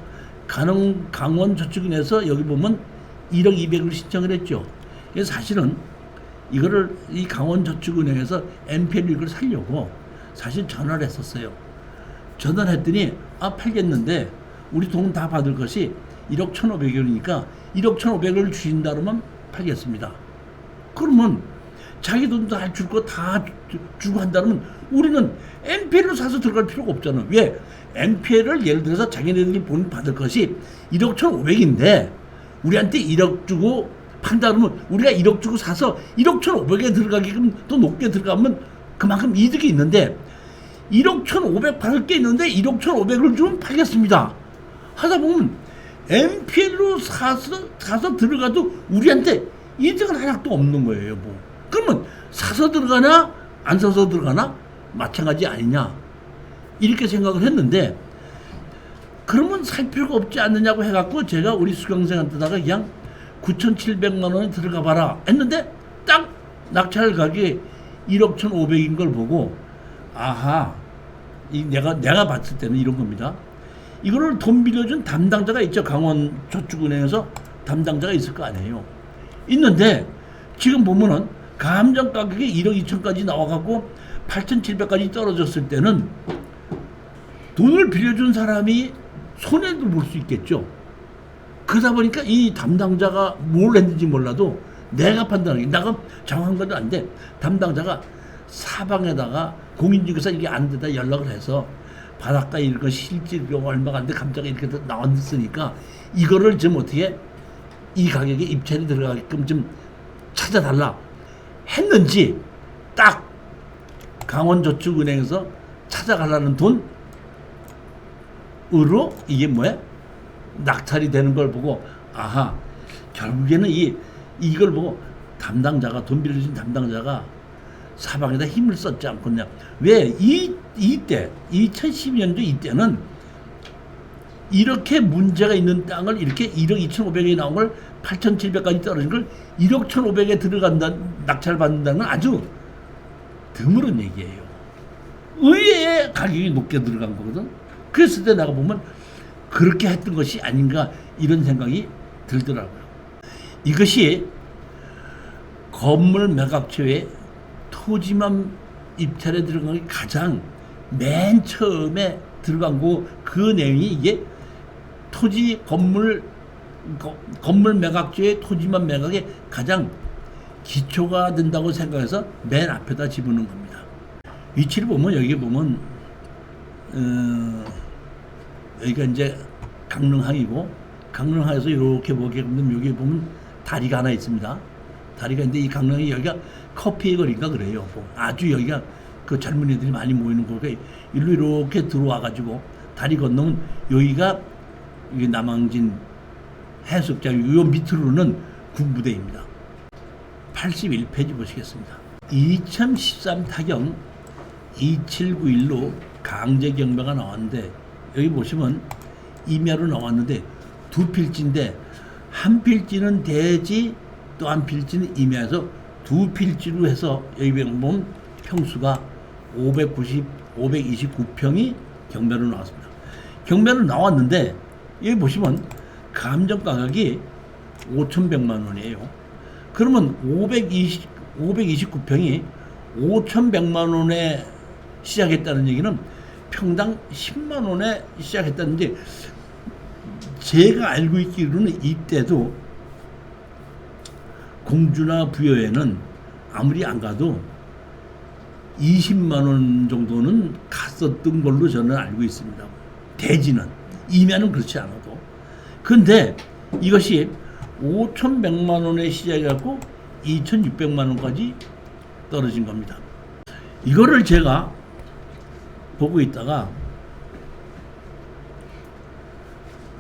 강원저축은행에서 여기 보면 1억 200을 신청을 했죠. 그래서 사실은 이거를 이 강원저축은행에서 NPL 이걸 살려고 사실 전화를 했었어요. 전화를 했더니 팔겠는데 우리 돈 다 받을 것이 1억 1,500원이니까 1억 1,500원을 주신다 그러면 팔겠습니다. 그러면 자기 돈도 다 줄 거 다 주고 한다면 우리는 NPL로 사서 들어갈 필요가 없잖아. 왜? NPL을 예를 들어서 자기네들이 본 받을 것이 1억 1,500인데 우리한테 1억 주고 판다 그러면 우리가 1억 주고 사서 1억 1,500에 들어가게끔 더 높게 들어가면 그만큼 이득이 있는데 1억 1,500 받을 게 있는데 1억 1,500을 주면 팔겠습니다. 하다 보면 NPL로 사서 들어가도 우리한테 이득은 하나도 없는 거예요. 뭐. 그러면 사서 들어가나 안 사서 들어가나 마찬가지 아니냐 이렇게 생각을 했는데 그러면 살 필요가 없지 않느냐고 해갖고 제가 우리 수강생한테다가 그냥 9,700만 원에 들어가 봐라 했는데 딱 낙찰 가격이 1억 1,500인 걸 보고 아하 내가 봤을 때는 이런 겁니다. 이거를 돈 빌려준 담당자가 있죠. 강원저축은행에서 담당자가 있을 거 아니에요. 있는데 지금 보면은 감정 가격이 1억 2천까지 나와갖고 8,700까지 떨어졌을 때는 돈을 빌려준 사람이 손해도 볼 수 있겠죠. 그러다 보니까 이 담당자가 뭘 했는지 몰라도 내가 판단하기 내가 정확한 것도 안 돼. 담당자가 사방에다가 공인중개사 이게 안 되다 연락을 해서 바닷가 이런 거 실질료가 얼마가 안 돼 갑자기 이렇게 나왔으니까 이거를 좀 어떻게 이 가격에 입찰이 들어가게끔 좀 찾아달라 했는지 딱 강원저축은행에서 찾아가려는 돈으로 이게 뭐야? 낙찰이 되는 걸 보고 아하 결국에는 이걸 보고 담당자가 돈 빌려준 담당자가 사방에다 힘을 썼지 않겠냐. 왜? 이때 2012년도 이때는 이렇게 문제가 있는 땅을 이렇게 1억 2,500에 나온 걸 8,700까지 떨어진 걸 1억 1,500에 들어간다 낙찰 받는다는 건 아주 드물은 얘기예요. 의외의 가격이 높게 들어간 거거든. 그랬을 때 내가 보면 그렇게 했던 것이 아닌가 이런 생각이 들더라고요. 이것이 건물 매각처에 토지만 입찰에 들어간 게 가장 맨 처음에 들어간 거 그 내용이 이게 토지 건물 매각처의 토지만 매각에 가장 기초가 된다고 생각해서 맨 앞에다 집어넣은 겁니다. 위치를 보면 여기 보면 여기가 이제 강릉항이고 강릉항에서 이렇게 보게 되면 여기 보면 다리가 하나 있습니다. 다리가 있는데 이 강릉이 여기가 커피의 거리인가 그래요. 아주 여기가 그 젊은이들이 많이 모이는 거니까 일로 이렇게 들어와 가지고 다리 건너면 여기가 이게 남항진 해수욕장 요 밑으로는 군부대입니다. 81페이지 보시겠습니다. 2013 타경 2791로 강제 경매가 나왔는데 여기 보시면 임야로 나왔는데 두 필지인데 한 필지는 대지 또 한 필지는 임야에서 두 필지로 해서 여기 보면 평수가 529평이 경매로 나왔습니다. 경매로 나왔는데 여기 보시면 감정 가격이 5,100만 원이에요. 그러면 529평이 5,100만 원에 시작했다는 얘기는 평당 10만 원에 시작했다는데 제가 알고 있기로는 이때도 공주나 부여에는 아무리 안 가도 20만 원 정도는 갔었던 걸로 저는 알고 있습니다. 대지는 임야는 그렇지 않아도. 근데 이것이 5,100만 원에 시작해갖고 2,600만 원까지 떨어진 겁니다. 이거를 제가 보고 있다가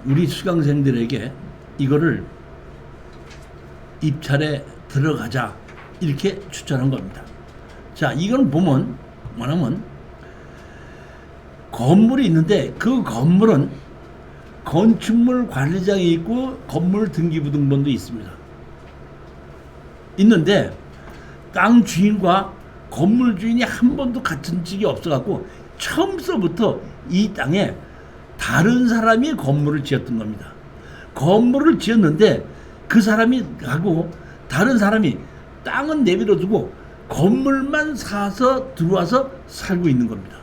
우리 수강생들에게 이거를 입찰에 들어가자 이렇게 추천한 겁니다. 자, 이건 보면 뭐냐면 건물이 있는데 그 건물은 건축물 관리장이 있고 건물 등기부등본도 있습니다. 있는데 땅 주인과 건물 주인이 한 번도 같은 적이 없어갖고 처음서부터 이 땅에 다른 사람이 건물을 지었던 겁니다. 건물을 지었는데 그 사람이 가고 다른 사람이 땅은 내버려 두고 건물만 사서 들어와서 살고 있는 겁니다.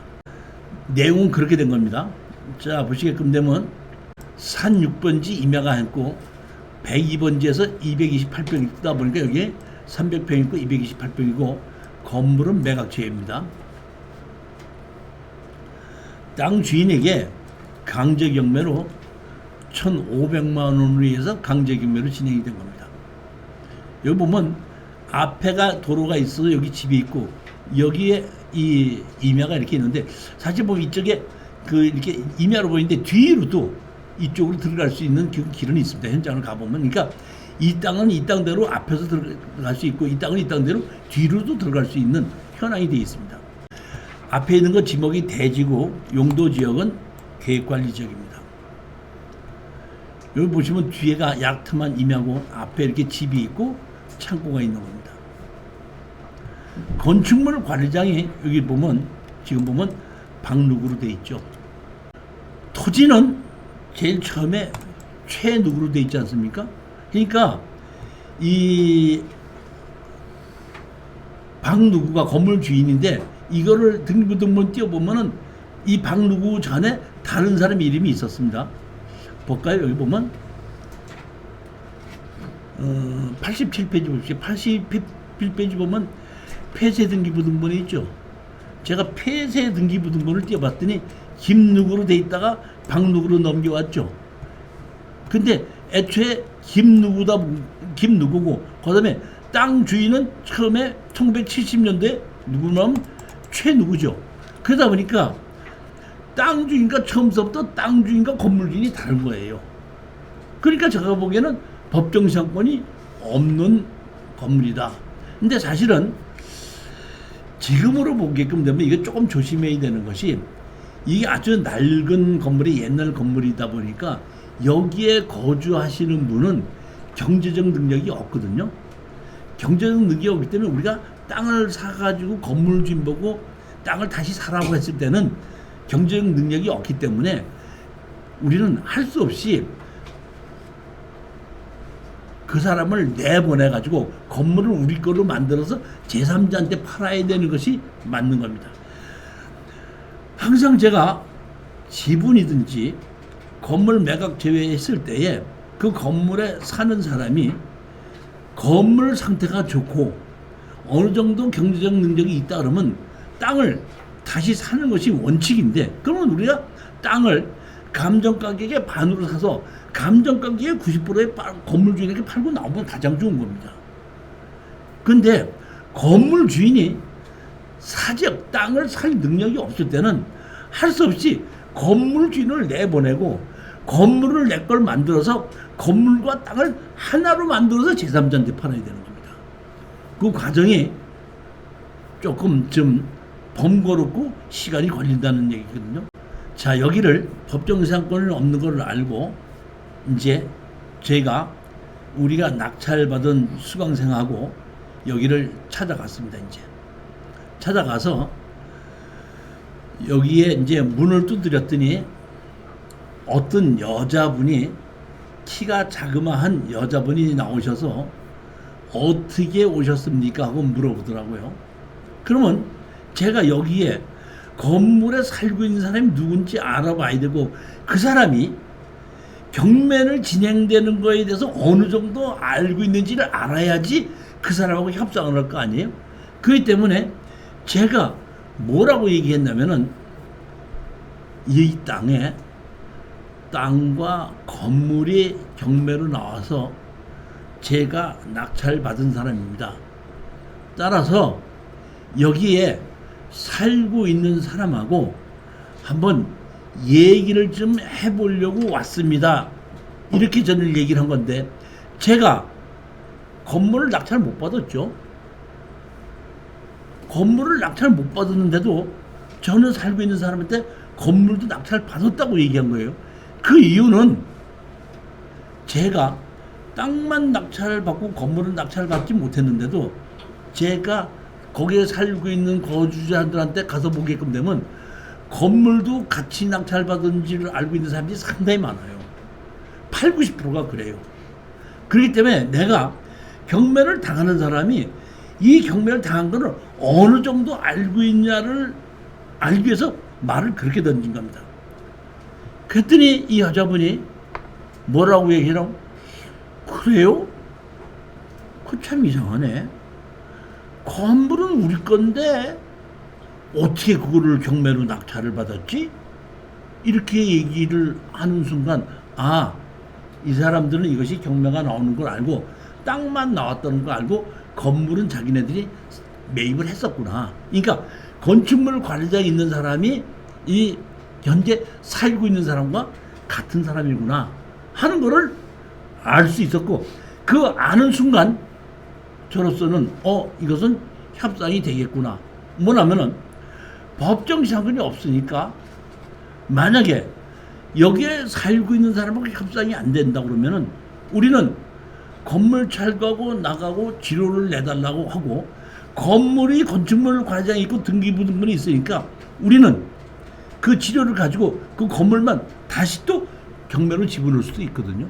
내용은 그렇게 된 겁니다. 자, 보시게끔 되면 산 6번지 임야가 했고 102번지에서 228평이 뜨다 보니까 여기 300평 있고 228평이고 건물은 매각체입니다. 땅 주인에게 강제 경매로 1,500만 원으로 해서 강제 경매로 진행이 된 겁니다. 여기 보면 앞에가 도로가 있어서 여기 집이 있고 여기에 이 임야가 이렇게 있는데 사실 보면 이쪽에 그 이렇게 임야로 보이는데 뒤로도 이쪽으로 들어갈 수 있는 길은 있습니다. 현장을 가보면. 그러니까 이 땅은 이 땅대로 앞에서 들어갈 수 있고 이 땅은 이 땅대로 뒤로도 들어갈 수 있는 현황이 되어 있습니다. 앞에 있는 건 지목이 대지고 용도 지역은 계획관리 지역입니다. 여기 보시면 뒤에가 얕름한 임야고 앞에 이렇게 집이 있고 창고가 있는 겁니다. 건축물 관리장이 여기 보면 지금 보면 박누구로 되어 있죠. 토지는 제일 처음에 최누구로 되어 있지 않습니까? 그러니까 이 박누구가 건물 주인인데 이거를 등기부등본 띄워보면은 이 박누구 전에 다른 사람 이름이 있었습니다. 볼까요? 여기 보면 87페이지 봅시다. 81페이지 보면 폐쇄 등기부등본이 있죠. 제가 폐쇄 등기부등본을 띄워봤더니 김누구로 돼 있다가 박누구로 넘겨왔죠. 근데 애초에 김누구고 그다음에 땅 주인은 처음에 1970년대 누구냐면 최누구죠. 그러다 보니까 땅 주인과 처음부터 땅 주인과 건물 주인이 다른 거예요. 그러니까 제가 보기에는 법정시효권이 없는 건물이다. 근데 사실은 지금으로 보게끔 되면 이게 조금 조심해야 되는 것이 이게 아주 낡은 건물이 옛날 건물이다 보니까 여기에 거주하시는 분은 경제적 능력이 없거든요. 경제적 능력이 없기 때문에 우리가 땅을 사가지고 건물 주인 보고 땅을 다시 사라고 했을 때는 경제적 능력이 없기 때문에 우리는 할 수 없이 그 사람을 내보내가지고 건물을 우리 걸로 만들어서 제3자한테 팔아야 되는 것이 맞는 겁니다. 항상 제가 지분이든지 건물 매각 제외했을 때에 그 건물에 사는 사람이 건물 상태가 좋고 어느 정도 경제적 능력이 있다 그러면 땅을 다시 사는 것이 원칙인데 그러면 우리가 땅을 감정가격의 반으로 사서 감정가격의 90%의 건물 주인에게 팔고 나오면 가장 좋은 겁니다. 근데 건물 주인이 사적 땅을 살 능력이 없을 때는 할 수 없이 건물 주인을 내보내고 건물을 내 걸 만들어서 건물과 땅을 하나로 만들어서 제3자한테 팔아야 되는 겁니다. 그 과정이 조금 좀 번거롭고 시간이 걸린다는 얘기거든요. 자, 여기를 법정상권이 없는 걸 알고 이제 제가 우리가 낙찰받은 수강생하고 여기를 찾아갔습니다. 이제 찾아가서 여기에 이제 문을 두드렸더니 어떤 여자분이 키가 자그마한 여자분이 나오셔서 어떻게 오셨습니까? 하고 물어보더라고요. 그러면 제가 여기에 건물에 살고 있는 사람이 누군지 알아봐야 되고 그 사람이 경매를 진행되는 거에 대해서 어느 정도 알고 있는지를 알아야지 그 사람하고 협상을 할 거 아니에요? 그렇기 때문에 제가 뭐라고 얘기했냐면은 이 땅에 땅과 건물이 경매로 나와서 제가 낙찰받은 사람입니다. 따라서 여기에 살고 있는 사람하고 한번 얘기를 좀 해보려고 왔습니다. 이렇게 저는 얘기를 한 건데 제가 건물을 낙찰 못 받았죠. 건물을 낙찰 못 받았는데도 저는 살고 있는 사람한테 건물도 낙찰 받았다고 얘기한 거예요. 그 이유는 제가 땅만 낙찰 받고 건물은 낙찰 받지 못했는데도 제가 거기에 살고 있는 거주자들한테 가서 보게끔 되면 건물도 같이 낙찰받은지를 알고 있는 사람들이 상당히 많아요. 8, 90%가 그래요. 그렇기 때문에 내가 경매를 당하는 사람이 이 경매를 당한 거를 어느 정도 알고 있냐를 알기 위해서 말을 그렇게 던진 겁니다. 그랬더니 이 여자분이 뭐라고 얘기해요? 그래요? 그 참 이상하네. 건물은 우리 건데 어떻게 그거를 경매로 낙찰을 받았지? 이렇게 얘기를 하는 순간 이 사람들은 이것이 경매가 나오는 걸 알고 땅만 나왔다는 걸 알고 건물은 자기네들이 매입을 했었구나. 그러니까 건축물 관리장에 있는 사람이 이 현재 살고 있는 사람과 같은 사람이구나 하는 거를 알 수 있었고, 그 아는 순간 저로서는 이것은 협상이 되겠구나. 뭐냐면은 법정 상관이 없으니까 만약에 여기에 살고 있는 사람하고 협상이 안 된다 그러면은 우리는 건물 철거하고 나가고 지료를 내달라고 하고, 건물이 건축물 관리장이 있고 등기부등본이 있으니까 우리는 그 지료를 가지고 그 건물만 다시 또 경매로 집어넣을 수도 있거든요.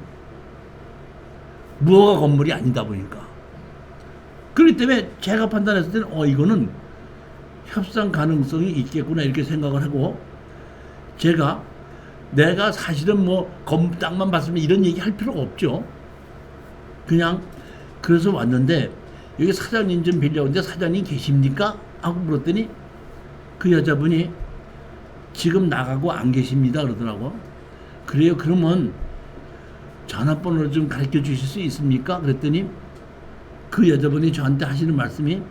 무허가 건물이 아니다 보니까. 그렇기 때문에 제가 판단했을 때는 이거는 협상 가능성이 있겠구나 이렇게 생각을 하고, 내가 사실은 땅만 봤으면 이런 얘기 할 필요가 없죠. 그냥 그래서 왔는데 여기 사장님 좀 뵈려고. 사장님 계십니까? 하고 물었더니 그 여자분이 지금 나가고 안 계십니다 그러더라고. 그래요? 그러면 전화번호를 좀 가르쳐 주실 수 있습니까? 그랬더니 그 여자분이 저한테 하시는 말씀이,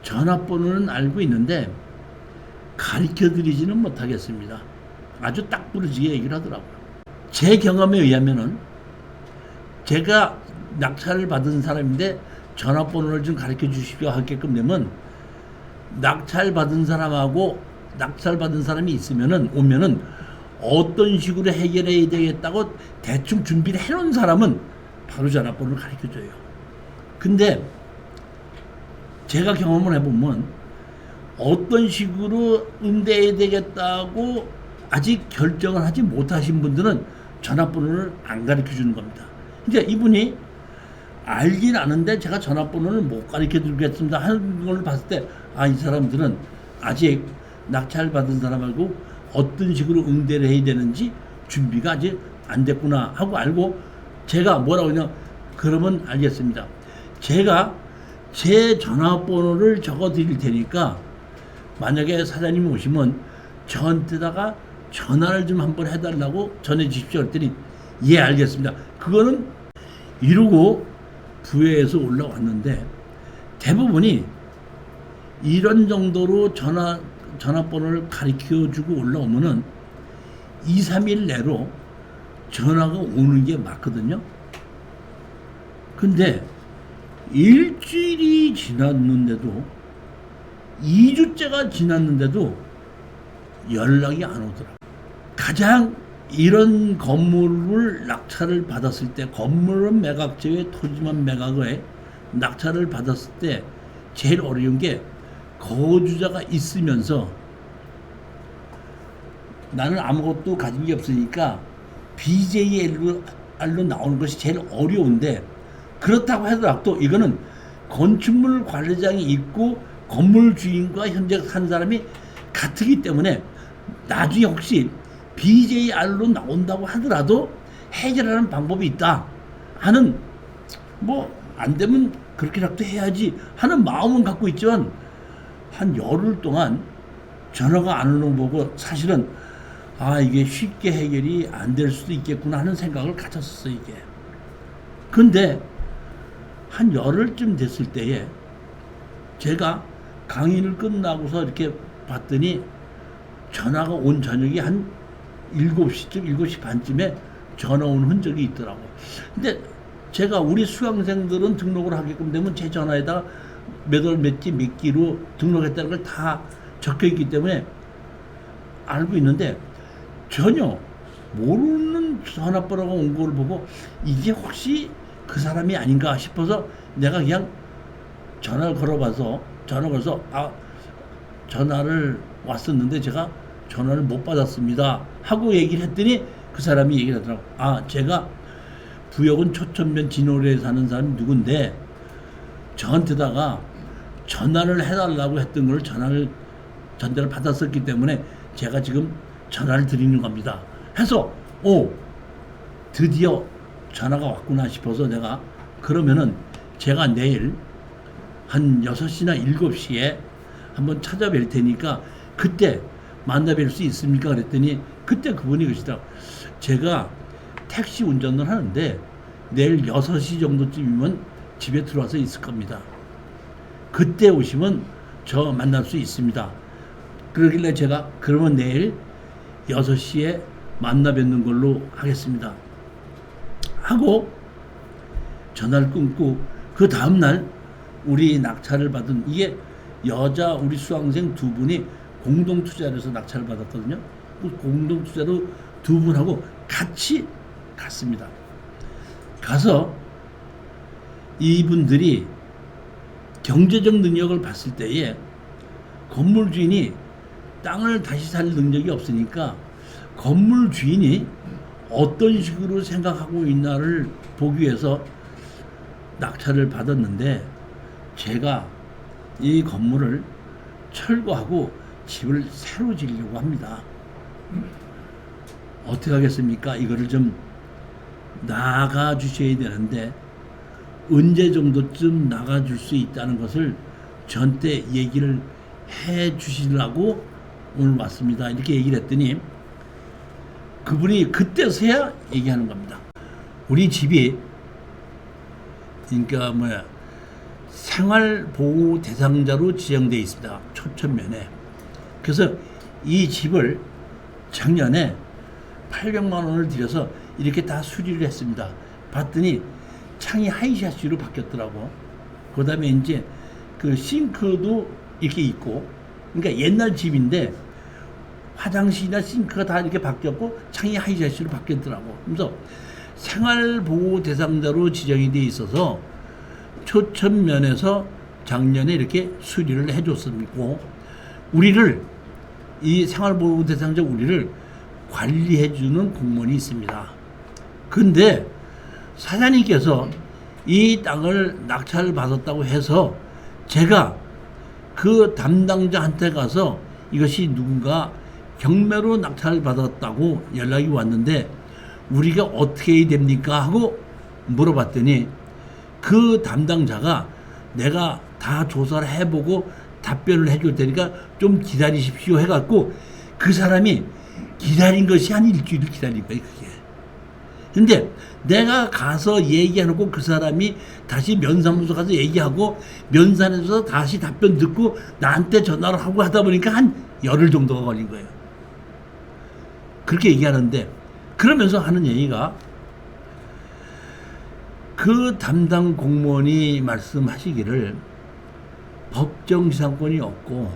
전화번호는 알고 있는데 가르쳐 드리지는 못하겠습니다. 아주 딱 부러지게 얘기를 하더라고요. 제 경험에 의하면은 제가 낙찰을 받은 사람인데 전화번호를 좀 가르쳐 주십시오 하게끔 되면, 낙찰받은 사람하고 낙찰받은 사람이 오면은 어떤 식으로 해결해야 되겠다고 대충 준비를 해놓은 사람은 바로 전화번호를 가르쳐 줘요. 근데 제가 경험을 해보면 어떤 식으로 응대해야 되겠다고 아직 결정을 하지 못하신 분들은 전화번호를 안 가르쳐 주는 겁니다. 이제 이분이 알긴 아는데 제가 전화번호를 못 가르쳐 드리겠습니다 하는 걸 봤을 때, 이 사람들은 아직 낙찰받은 사람하고 어떤 식으로 응대를 해야 되는지 준비가 아직 안 됐구나 하고 알고, 제가 뭐라고 하냐, 그러면 알겠습니다. 제가 제 전화번호를 적어 드릴 테니까 만약에 사장님이 오시면 저한테다가 전화를 좀 한번 해달라고 전해 주십시오 했더니, 예 알겠습니다. 그거는 이러고 부회에서 올라왔는데, 대부분이 이런 정도로 전화번호를 가르쳐 주고 올라오면은 2, 3일 내로 전화가 오는 게 맞거든요. 근데 일주일이 지났는데도, 2주째가 지났는데도 연락이 안 오더라. 가장 이런 건물을 낙찰을 받았을 때, 건물은 매각제외 토지만 매각에 낙찰을 받았을 때 제일 어려운 게 거주자가 있으면서 나는 아무것도 가진 게 없으니까 BJR로 나오는 것이 제일 어려운데, 그렇다고 하더라도 이거는 건축물 관리장이 있고 건물 주인과 현재 산 사람이 같기 때문에 나중에 혹시 BJR로 나온다고 하더라도 해결하는 방법이 있다 하는, 안 되면 그렇게라도 해야지 하는 마음은 갖고 있지만, 한 열흘 동안 전화가 안 오는 거 보고 사실은 이게 쉽게 해결이 안 될 수도 있겠구나 하는 생각을 가졌었어 이게. 근데 한 열흘쯤 됐을 때에 제가 강의를 끝나고서 이렇게 봤더니 전화가 온 저녁이 한 7시쯤 7시 반쯤에 전화 온 흔적이 있더라고. 근데 제가 우리 수강생들은 등록을 하게끔 되면 제 전화에다가 몇 월 몇 기로 등록했다는 걸 다 적혀 있기 때문에 알고 있는데, 전혀 모르는 전화번호가 온 걸 보고 이게 혹시 그 사람이 아닌가 싶어서 내가 그냥 전화를 걸어서 전화를 왔었는데 제가 전화를 못 받았습니다 하고 얘기를 했더니 그 사람이 얘기를 하더라고. 아, 제가 부여군 초천면 진호리에 사는 사람이 누군데 저한테다가 전화를 해달라고 했던 걸 전화를 받았었기 때문에 제가 지금 전화를 드리는 겁니다 해서 드디어 전화가 왔구나 싶어서 내가 그러면은 제가 내일 한 6시나 7시에 한번 찾아뵐 테니까 그때 만나뵐 수 있습니까? 그랬더니 그때 그분이 그러시더라고. 제가 택시 운전을 하는데 내일 6시 정도쯤이면 집에 들어와서 있을 겁니다. 그때 오시면 저 만날 수 있습니다. 그러길래 제가 그러면 내일 6시에 만나 뵙는 걸로 하겠습니다 하고 전화를 끊고 그 다음날 우리 낙찰을 받은 이게 여자 우리 수강생 2분이 공동투자를 해서 낙찰을 받았거든요. 그 공동투자로 2분하고 같이 갔습니다. 가서 이분들이 경제적 능력을 봤을 때에 건물 주인이 땅을 다시 살 능력이 없으니까 건물 주인이 어떤 식으로 생각하고 있나를 보기 위해서 낙찰을 받았는데 제가 이 건물을 철거하고 집을 새로 지으려고 합니다. 어떻게 하겠습니까? 이거를 좀 나가 주셔야 되는데 언제 정도쯤 나가줄 수 있다는 것을 저한테 얘기를 해 주시려고 오늘 왔습니다. 이렇게 얘기를 했더니 그분이 그때서야 얘기하는 겁니다. 우리 집이 그러니까 생활보호 대상자로 지정되어 있습니다. 초천면에. 그래서 이 집을 작년에 800만 원을 들여서 이렇게 다 수리를 했습니다. 봤더니 창이 하이샤시로 바뀌었더라고. 그 다음에 이제 그 싱크도 이렇게 있고, 그러니까 옛날 집인데 화장실이나 싱크가 다 이렇게 바뀌었고 창이 하이샤시로 바뀌었더라고. 그래서 생활보호 대상자로 지정이 돼 있어서 초천면에서 작년에 이렇게 수리를 해줬습니다. 우리를 이 생활보호 대상자 우리를 관리해주는 공무원이 있습니다. 근데 사장님께서 이 땅을 낙찰을 받았다고 해서 제가 그 담당자한테 가서 이것이 누군가 경매로 낙찰을 받았다고 연락이 왔는데 우리가 어떻게 해야 됩니까? 하고 물어봤더니 그 담당자가 내가 다 조사를 해보고 답변을 해줄 테니까 좀 기다리십시오 해갖고 그 사람이 기다린 것이 한 일주일을 기다린 거예요. 그게. 근데 내가 가서 얘기해놓고 그 사람이 다시 면사무소 가서 얘기하고 면산에서 다시 답변 듣고 나한테 전화를 하고 하다 보니까 한 열흘 정도가 걸린 거예요. 그렇게 얘기하는데 그러면서 하는 얘기가 그 담당 공무원이 말씀하시기를 법정지상권이 없고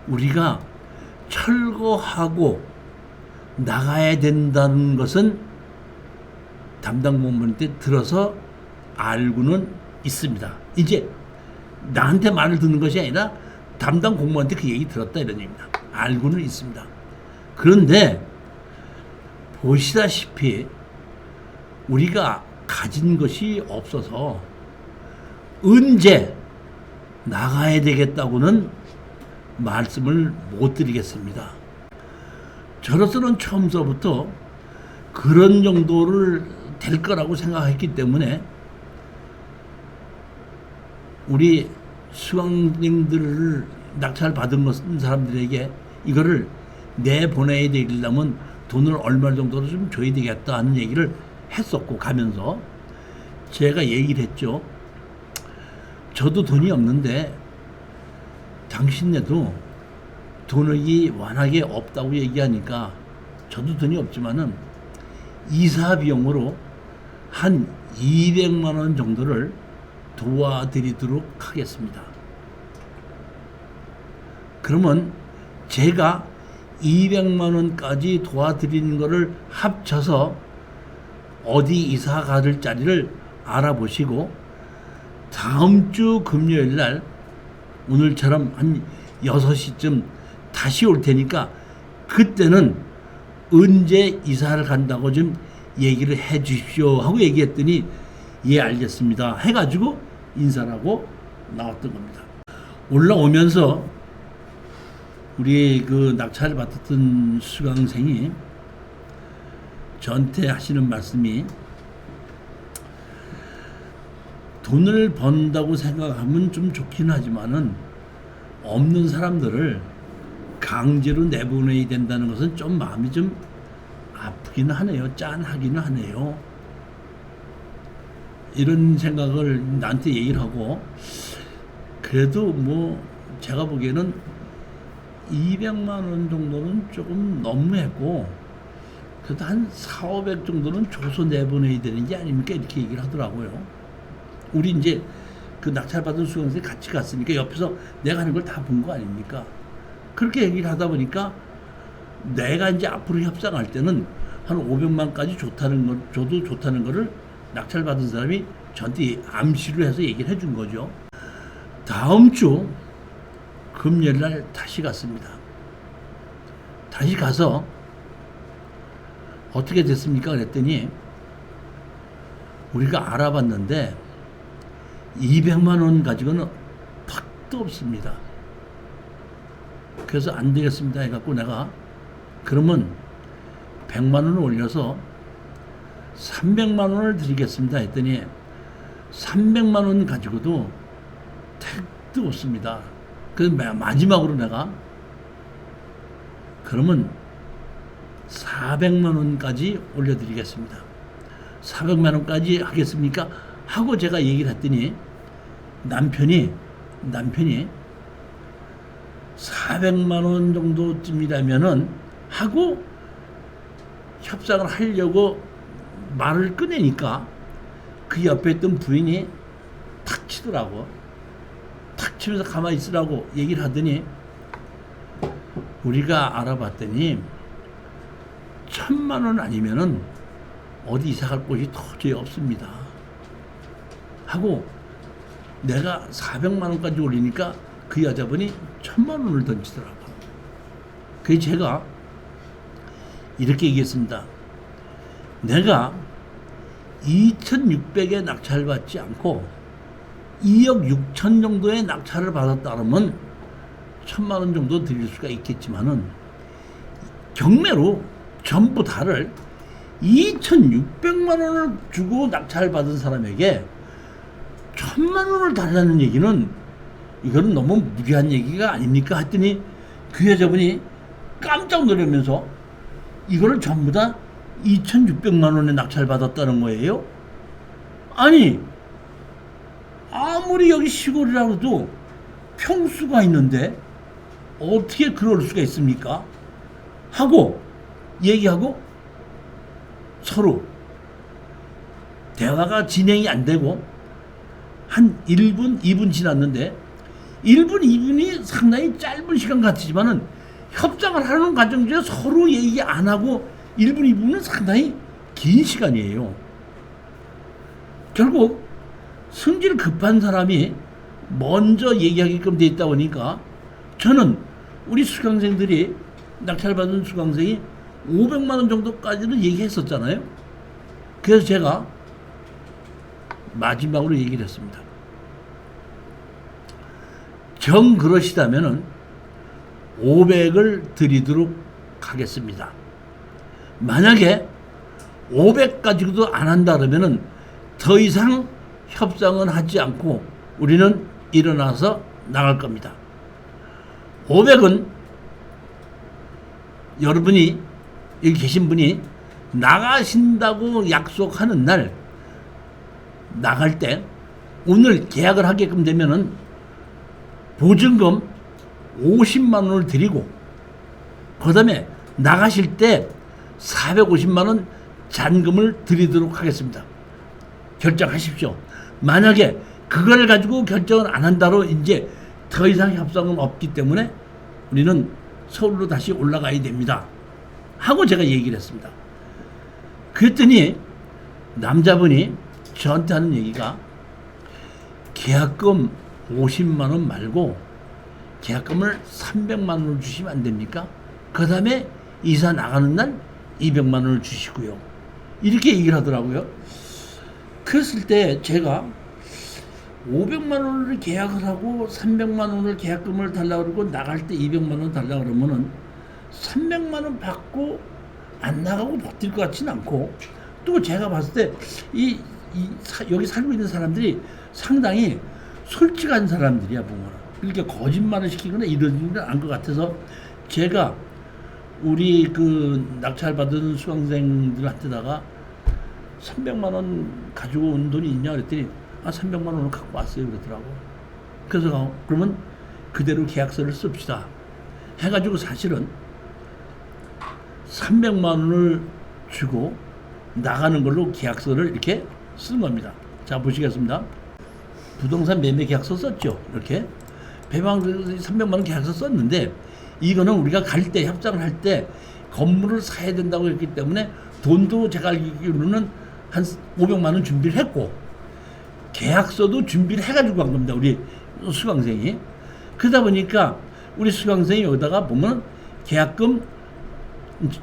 우리가 철거하고 나가야 된다는 것은 담당 공무원한테 들어서 알고는 있습니다. 이제 나한테 말을 듣는 것이 아니라 담당 공무원한테 그 얘기 들었다 이런 얘기입니다. 알고는 있습니다. 그런데 보시다시피 우리가 가진 것이 없어서 언제 나가야 되겠다고는 말씀을 못 드리겠습니다. 저로서는 처음서부터 그런 정도를 될 거라고 생각했기 때문에 우리 수강생들을 낙찰 받은 사람들에게 이거를 내보내야 되려면 돈을 얼마 정도로 좀 줘야 되겠다 하는 얘기를 했었고 가면서 제가 얘기를 했죠. 저도 돈이 없는데 당신네도 돈이 워낙에 없다고 얘기하니까 저도 돈이 없지만은 이사 비용으로 한 200만 원 정도를 도와드리도록 하겠습니다. 그러면 제가 200만 원까지 도와드리는 거를 합쳐서 어디 이사 가를 자리를 알아보시고 다음 주 금요일 날 오늘처럼 한 6시쯤 다시 올 테니까 그때는 언제 이사를 간다고 좀 얘기를 해 주십시오 하고 얘기했더니 예 알겠습니다 해가지고 인사를 하고 나왔던 겁니다. 올라오면서 우리 그 낙찰을 받았던 수강생이 저한테 하시는 말씀이 돈을 번다고 생각하면 좀 좋긴 하지만은 없는 사람들을 강제로 내보내야 된다는 것은 좀 마음이 좀 아프기는 하네요. 짠하기는 하네요. 이런 생각을 나한테 얘기를 하고 그래도 뭐 제가 보기에는 200만 원 정도는 조금 너무했고 그래도 한 4, 500 정도는 줘서 내보내야 되는 게 아닙니까? 이렇게 얘기를 하더라고요. 우리 이제 그 낙찰받은 수강생이 같이 갔으니까 옆에서 내가 하는 걸 다 본 거 아닙니까? 그렇게 얘기를 하다 보니까 내가 이제 앞으로 협상할 때는 한 500만까지 좋다는 걸, 줘도 좋다는 거를 낙찰받은 사람이 저한테 암시를 해서 얘기를 해준 거죠. 다음 주 금요일 날 다시 갔습니다. 다시 가서 어떻게 됐습니까? 그랬더니 우리가 알아봤는데 200만 원 가지고는 턱도 없습니다. 그래서 안 되겠습니다 해갖고 내가 그러면 100만 원을 올려서 300만 원을 드리겠습니다 했더니 300만 원 가지고도 택도 없습니다. 그래서 마지막으로 내가 그러면 400만 원까지 올려드리겠습니다. 400만 원까지 하겠습니까? 하고 제가 얘기를 했더니 남편이 400만 원 정도쯤이라면은 하고 협상을 하려고 말을 꺼내니까 그 옆에 있던 부인이 탁 치더라고. 탁 치면서 가만히 있으라고 얘기를 하더니 우리가 알아봤더니 1000만 원 아니면은 어디 이사 갈 곳이 도저히 없습니다. 하고 내가 400만 원까지 올리니까 그 여자분이 1000만 원을 던지더라고. 그래서 제가 이렇게 얘기했습니다. 내가 2600에 낙찰을 받지 않고 2억 6천 정도의 낙찰을 받았다 그러면 1000만 원 정도 드릴 수가 있겠지만은 경매로 전부 다를 2600만 원을 주고 낙찰을 받은 사람에게 1000만 원을 달라는 얘기는 이거는 너무 무리한 얘기가 아닙니까? 했더니 그 여자분이 깜짝 놀라면서 이거를 전부 다 2600만 원에 낙찰 받았다는 거예요? 아니 아무리 여기 시골이라고 해도 평수가 있는데 어떻게 그럴 수가 있습니까? 하고 얘기하고 서로 대화가 진행이 안 되고 한 1분, 2분 지났는데 1분, 2분이 상당히 짧은 시간 같지만은 협상을 하는 과정 중에 서로 얘기 안 하고 1분, 2분은 상당히 긴 시간이에요. 결국 성질 급한 사람이 먼저 얘기하게끔 돼 있다 보니까 저는 우리 수강생들이 낙찰받은 수강생이 500만 원 정도까지는 얘기했었잖아요. 그래서 제가 마지막으로 얘기를 했습니다. 정 그러시다면은 500을 드리도록 하겠습니다. 만약에 500 가지고도 안 한다 그러면은 더 이상 협상은 하지 않고 우리는 일어나서 나갈 겁니다. 500은 여러분이 여기 계신 분이 나가신다고 약속하는 날 나갈 때 오늘 계약을 하게끔 되면은 보증금 50만 원을 드리고 그 다음에 나가실 때 450만 원 잔금을 드리도록 하겠습니다. 결정하십시오. 만약에 그걸 가지고 결정을 안 한다로 이제 더 이상 협상은 없기 때문에 우리는 서울로 다시 올라가야 됩니다. 하고 제가 얘기를 했습니다. 그랬더니 남자분이 저한테 하는 얘기가 계약금 50만 원 말고 계약금을 300만 원을 주시면 안 됩니까? 그 다음에 이사 나가는 날 200만 원을 주시고요. 이렇게 얘기를 하더라고요. 그랬을 때 제가 500만 원을 계약을 하고 300만 원을 계약금을 달라고 그러고 나갈 때 200만 원 달라고 그러면은 300만 원 받고 안 나가고 버틸 것 같지는 않고, 또 제가 봤을 때 여기 살고 있는 사람들이 상당히 솔직한 사람들이야 보면. 이렇게 거짓말을 시키거나 이러지는 않을 것 같아서 제가 우리 그 낙찰받은 수강생들한테다가 300만 원 가지고 온 돈이 있냐 그랬더니 300만 원을 갖고 왔어요 그러더라고. 그래서 그러면 그대로 계약서를 씁시다 해가지고 사실은 300만 원을 주고 나가는 걸로 계약서를 이렇게 쓴 겁니다. 자, 보시겠습니다. 부동산 매매 계약서 썼죠. 이렇게 배방 300만 원 계약서 썼는데, 이거는 우리가 갈 때 협상을 할 때 건물을 사야 된다고 했기 때문에 돈도 제가 알기로는 한 500만 원 준비를 했고 계약서도 준비를 해가지고 간 겁니다. 우리 수강생이. 그러다 보니까 우리 수강생이 여기다가 보면 계약금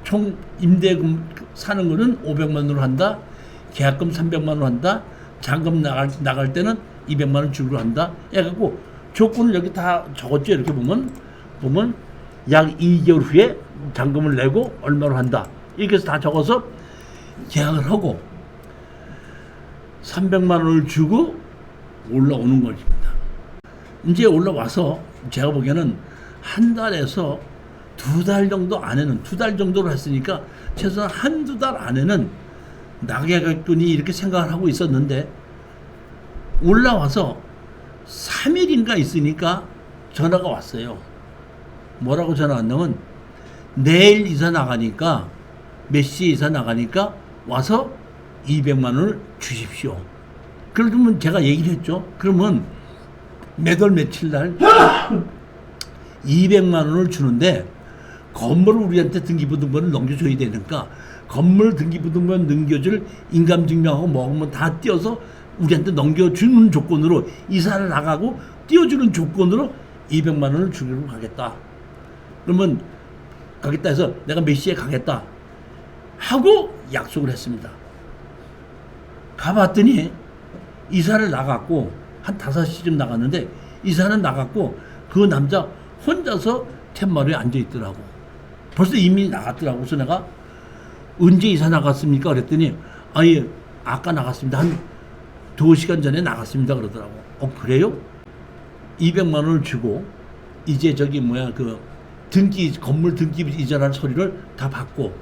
총 임대금 사는 거는 500만 원으로 한다. 계약금 300만 원 한다. 잔금 나갈 때는 200만 원 주기로 한다. 해갖고 조건을 여기 다 적었죠. 이렇게 보면 약 2개월 후에 잔금을 내고 얼마로 한다. 이렇게 해서 다 적어서 계약을 하고 300만 원을 주고 올라오는 것입니다. 이제 올라와서 제가 보기에는 한 달에서 2달 정도 안에는, 2달 정도로 했으니까 최소한 1~2달 안에는 나가겠거니 이렇게 생각을 하고 있었는데, 올라와서 3일인가 있으니까 전화가 왔어요. 뭐라고 전화 왔냐면 내일 이사 나가니까, 몇 시에 이사 나가니까 와서 200만 원을 주십시오. 그러면 제가 얘기를 했죠. 그러면 몇 월 며칠 날 200만 원을 주는데 건물을 우리한테 등기부등본을 넘겨줘야 되니까 건물 등기부등본 넘겨줄 인감증명하고 뭐하면 다 띄어서 우리한테 넘겨주는 조건으로, 이사를 나가고 띄워주는 조건으로 200만 원을 주기로 가겠다. 그러면 가겠다 해서 내가 몇 시에 가겠다 하고 약속을 했습니다. 가봤더니 이사를 나갔고 한 5시쯤 나갔는데, 이사는 나갔고 그 남자 혼자서 툇마루에 앉아있더라고. 벌써 이미 나갔더라고. 그래서 내가 언제 이사 나갔습니까? 그랬더니 아니 아까 나갔습니다. 한 2시간 전에 나갔습니다. 그러더라고. 그래요? 200만 원을 주고 이제 그 건물 등기 이전할 서류를 다 받고,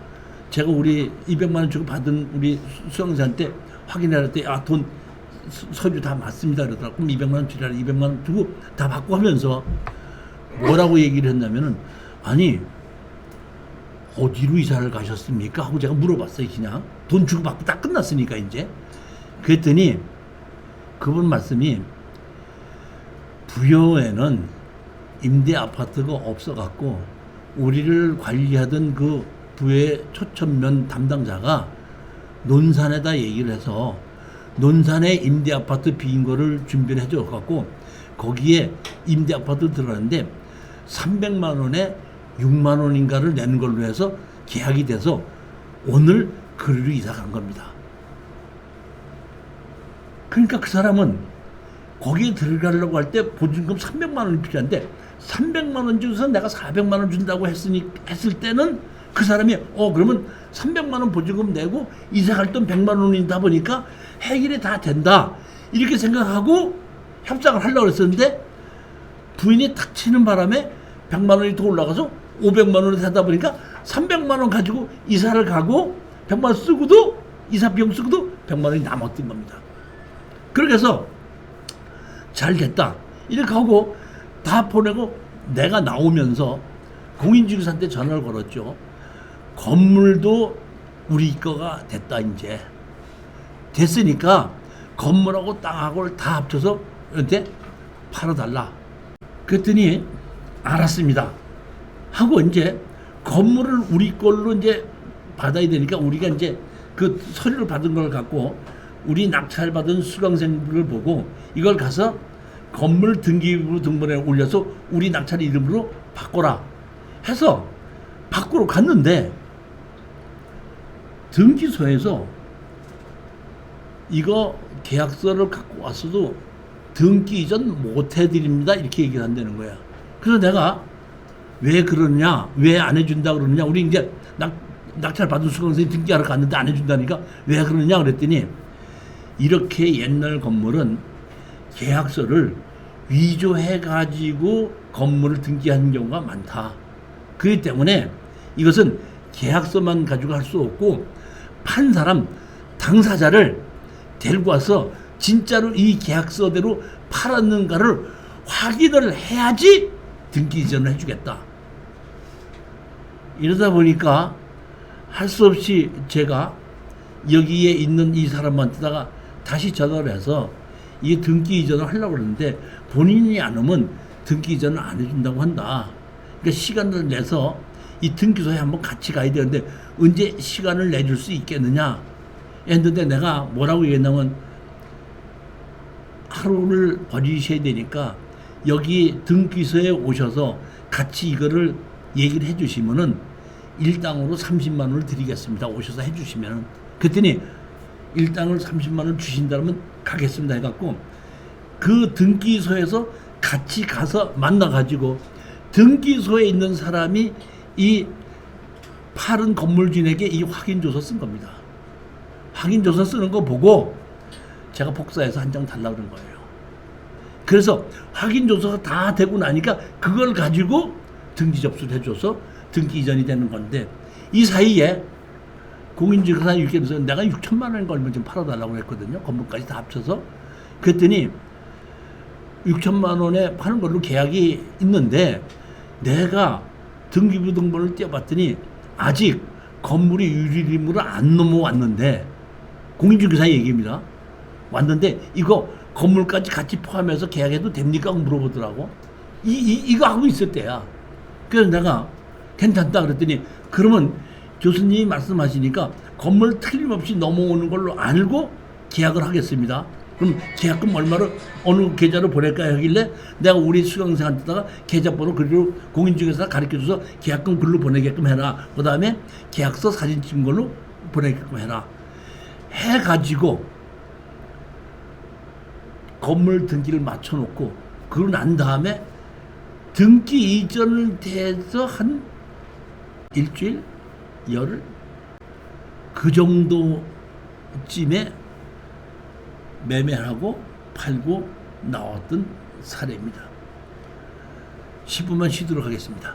제가 우리 200만 원 주고 받은 우리 수강자한테 확인할 때 돈 서류 다 맞습니다 그러더라고. 그럼 200만 원 주라, 200만 원 주고 다 받고 하면서 뭐라고 얘기를 했냐면은, 아니 어디로 이사를 가셨습니까? 하고 제가 물어봤어요. 그냥 돈 주고 받고 딱 끝났으니까 이제. 그랬더니 그분 말씀이, 부여에는 임대 아파트가 없어갖고 우리를 관리하던 그 부여의 초천면 담당자가 논산에다 얘기를 해서 논산에 임대 아파트 빈 거를 준비를 해줘 갖고 거기에 임대 아파트 들어갔는데 300만 원에 6만 원인가를 내는 걸로 해서 계약이 돼서 오늘 그리로 이사 간 겁니다. 그러니까 그 사람은 거기에 들어가려고 할 때 보증금 300만 원이 필요한데 300만 원 주고서 내가 400만 원 준다고 했을 때는 그 사람이 그러면 300만 원 보증금 내고 이사 갈 돈 100만 원이다 보니까 해결이 다 된다 이렇게 생각하고 협상을 하려고 했었는데, 부인이 탁 치는 바람에 100만 원이 더 올라가서 500만 원이 되다 보니까 300만 원 가지고 이사를 가고 100만 원 쓰고도, 이사 비용 쓰고도 100만 원이 남았던 겁니다. 그렇게 해서 잘 됐다 이렇게 하고 다 보내고 내가 나오면서 공인중개사한테 전화를 걸었죠. 건물도 우리 거가 됐다. 이제 됐으니까 건물하고 땅하고를 다 합쳐서 이렇게 팔아달라. 그랬더니 알았습니다 하고 이제 건물을 우리 걸로 이제 받아야 되니까 우리가 이제 그 서류를 받은 걸 갖고 우리 낙찰 받은 수강생들을 보고 이걸 가서 건물 등기부 등본에 올려서 우리 낙찰 이름으로 바꿔라 해서 밖으로 갔는데 등기소에서 이거 계약서를 갖고 왔어도 등기 이전 못 해드립니다 이렇게 얘기를 한다는 거야. 그래서 내가 왜 그러냐, 왜 안 해준다 그러느냐, 우리 이제 낙찰 받은 수강생이 등기하러 갔는데 안 해준다니까 왜 그러느냐 그랬더니, 이렇게 옛날 건물은 계약서를 위조해 가지고 건물을 등기하는 경우가 많다. 그렇기 때문에 이것은 계약서만 가지고 할 수 없고 판 사람 당사자를 데리고 와서 진짜로 이 계약서대로 팔았는가를 확인을 해야지 등기 이전을 해주겠다. 이러다 보니까 할 수 없이 제가 여기에 있는 이 사람한테다가 다시 전화를 해서 이 등기 이전을 하려고 그러는데 본인이 안 오면 등기 이전을 안 해준다고 한다. 그러니까 시간을 내서 이 등기소에 한번 같이 가야 되는데 언제 시간을 내줄 수 있겠느냐 했는데, 내가 뭐라고 얘기했냐면 하루를 버리셔야 되니까 여기 등기소에 오셔서 같이 이거를 얘기를 해주시면은 일당으로 30만 원을 드리겠습니다. 오셔서 해주시면은. 그랬더니 일당을 30만 원 주신다면 가겠습니다 해갖고 그 등기소에서 같이 가서 만나가지고 등기소에 있는 사람이 이 팔은 건물주인에게 이 확인조서 쓴 겁니다. 확인조서 쓰는 거 보고 제가 복사해서 한 장 달라고 그런 거예요. 그래서 확인조서가 다 되고 나니까 그걸 가지고 등기 접수를 해줘서 등기 이전이 되는 건데, 이 사이에 공인중개사 유기에서 내가 6천만 원인 걸 좀 팔아달라고 했거든요. 건물까지 다 합쳐서. 그랬더니 6천만 원에 파는 걸로 계약이 있는데 내가 등기부등본을 떼어봤더니 아직 건물이 유리림으로 안 넘어왔는데, 공인중개사 얘기입니다. 왔는데 이거 건물까지 같이 포함해서 계약해도 됩니까? 물어보더라고. 이거 하고 있을 때야. 그래서 내가 괜찮다 그랬더니, 그러면 교수님이 말씀하시니까 건물 틀림없이 넘어오는 걸로 알고 계약을 하겠습니다. 그럼 계약금 얼마를 어느 계좌로 보낼까 하길래 내가 우리 수강생한테다가 계좌번호 그리고 공인중개사 가르쳐줘서 계약금 글로 보내게끔 해라. 그 다음에 계약서 사진 찍은 걸로 보내게끔 해라. 해가지고 건물 등기를 맞춰놓고 그러고 난 다음에 등기 이전을 돼서 한 일주일, 열흘 그 정도쯤에 매매하고 팔고 나왔던 사례입니다. 10분만 쉬도록 하겠습니다.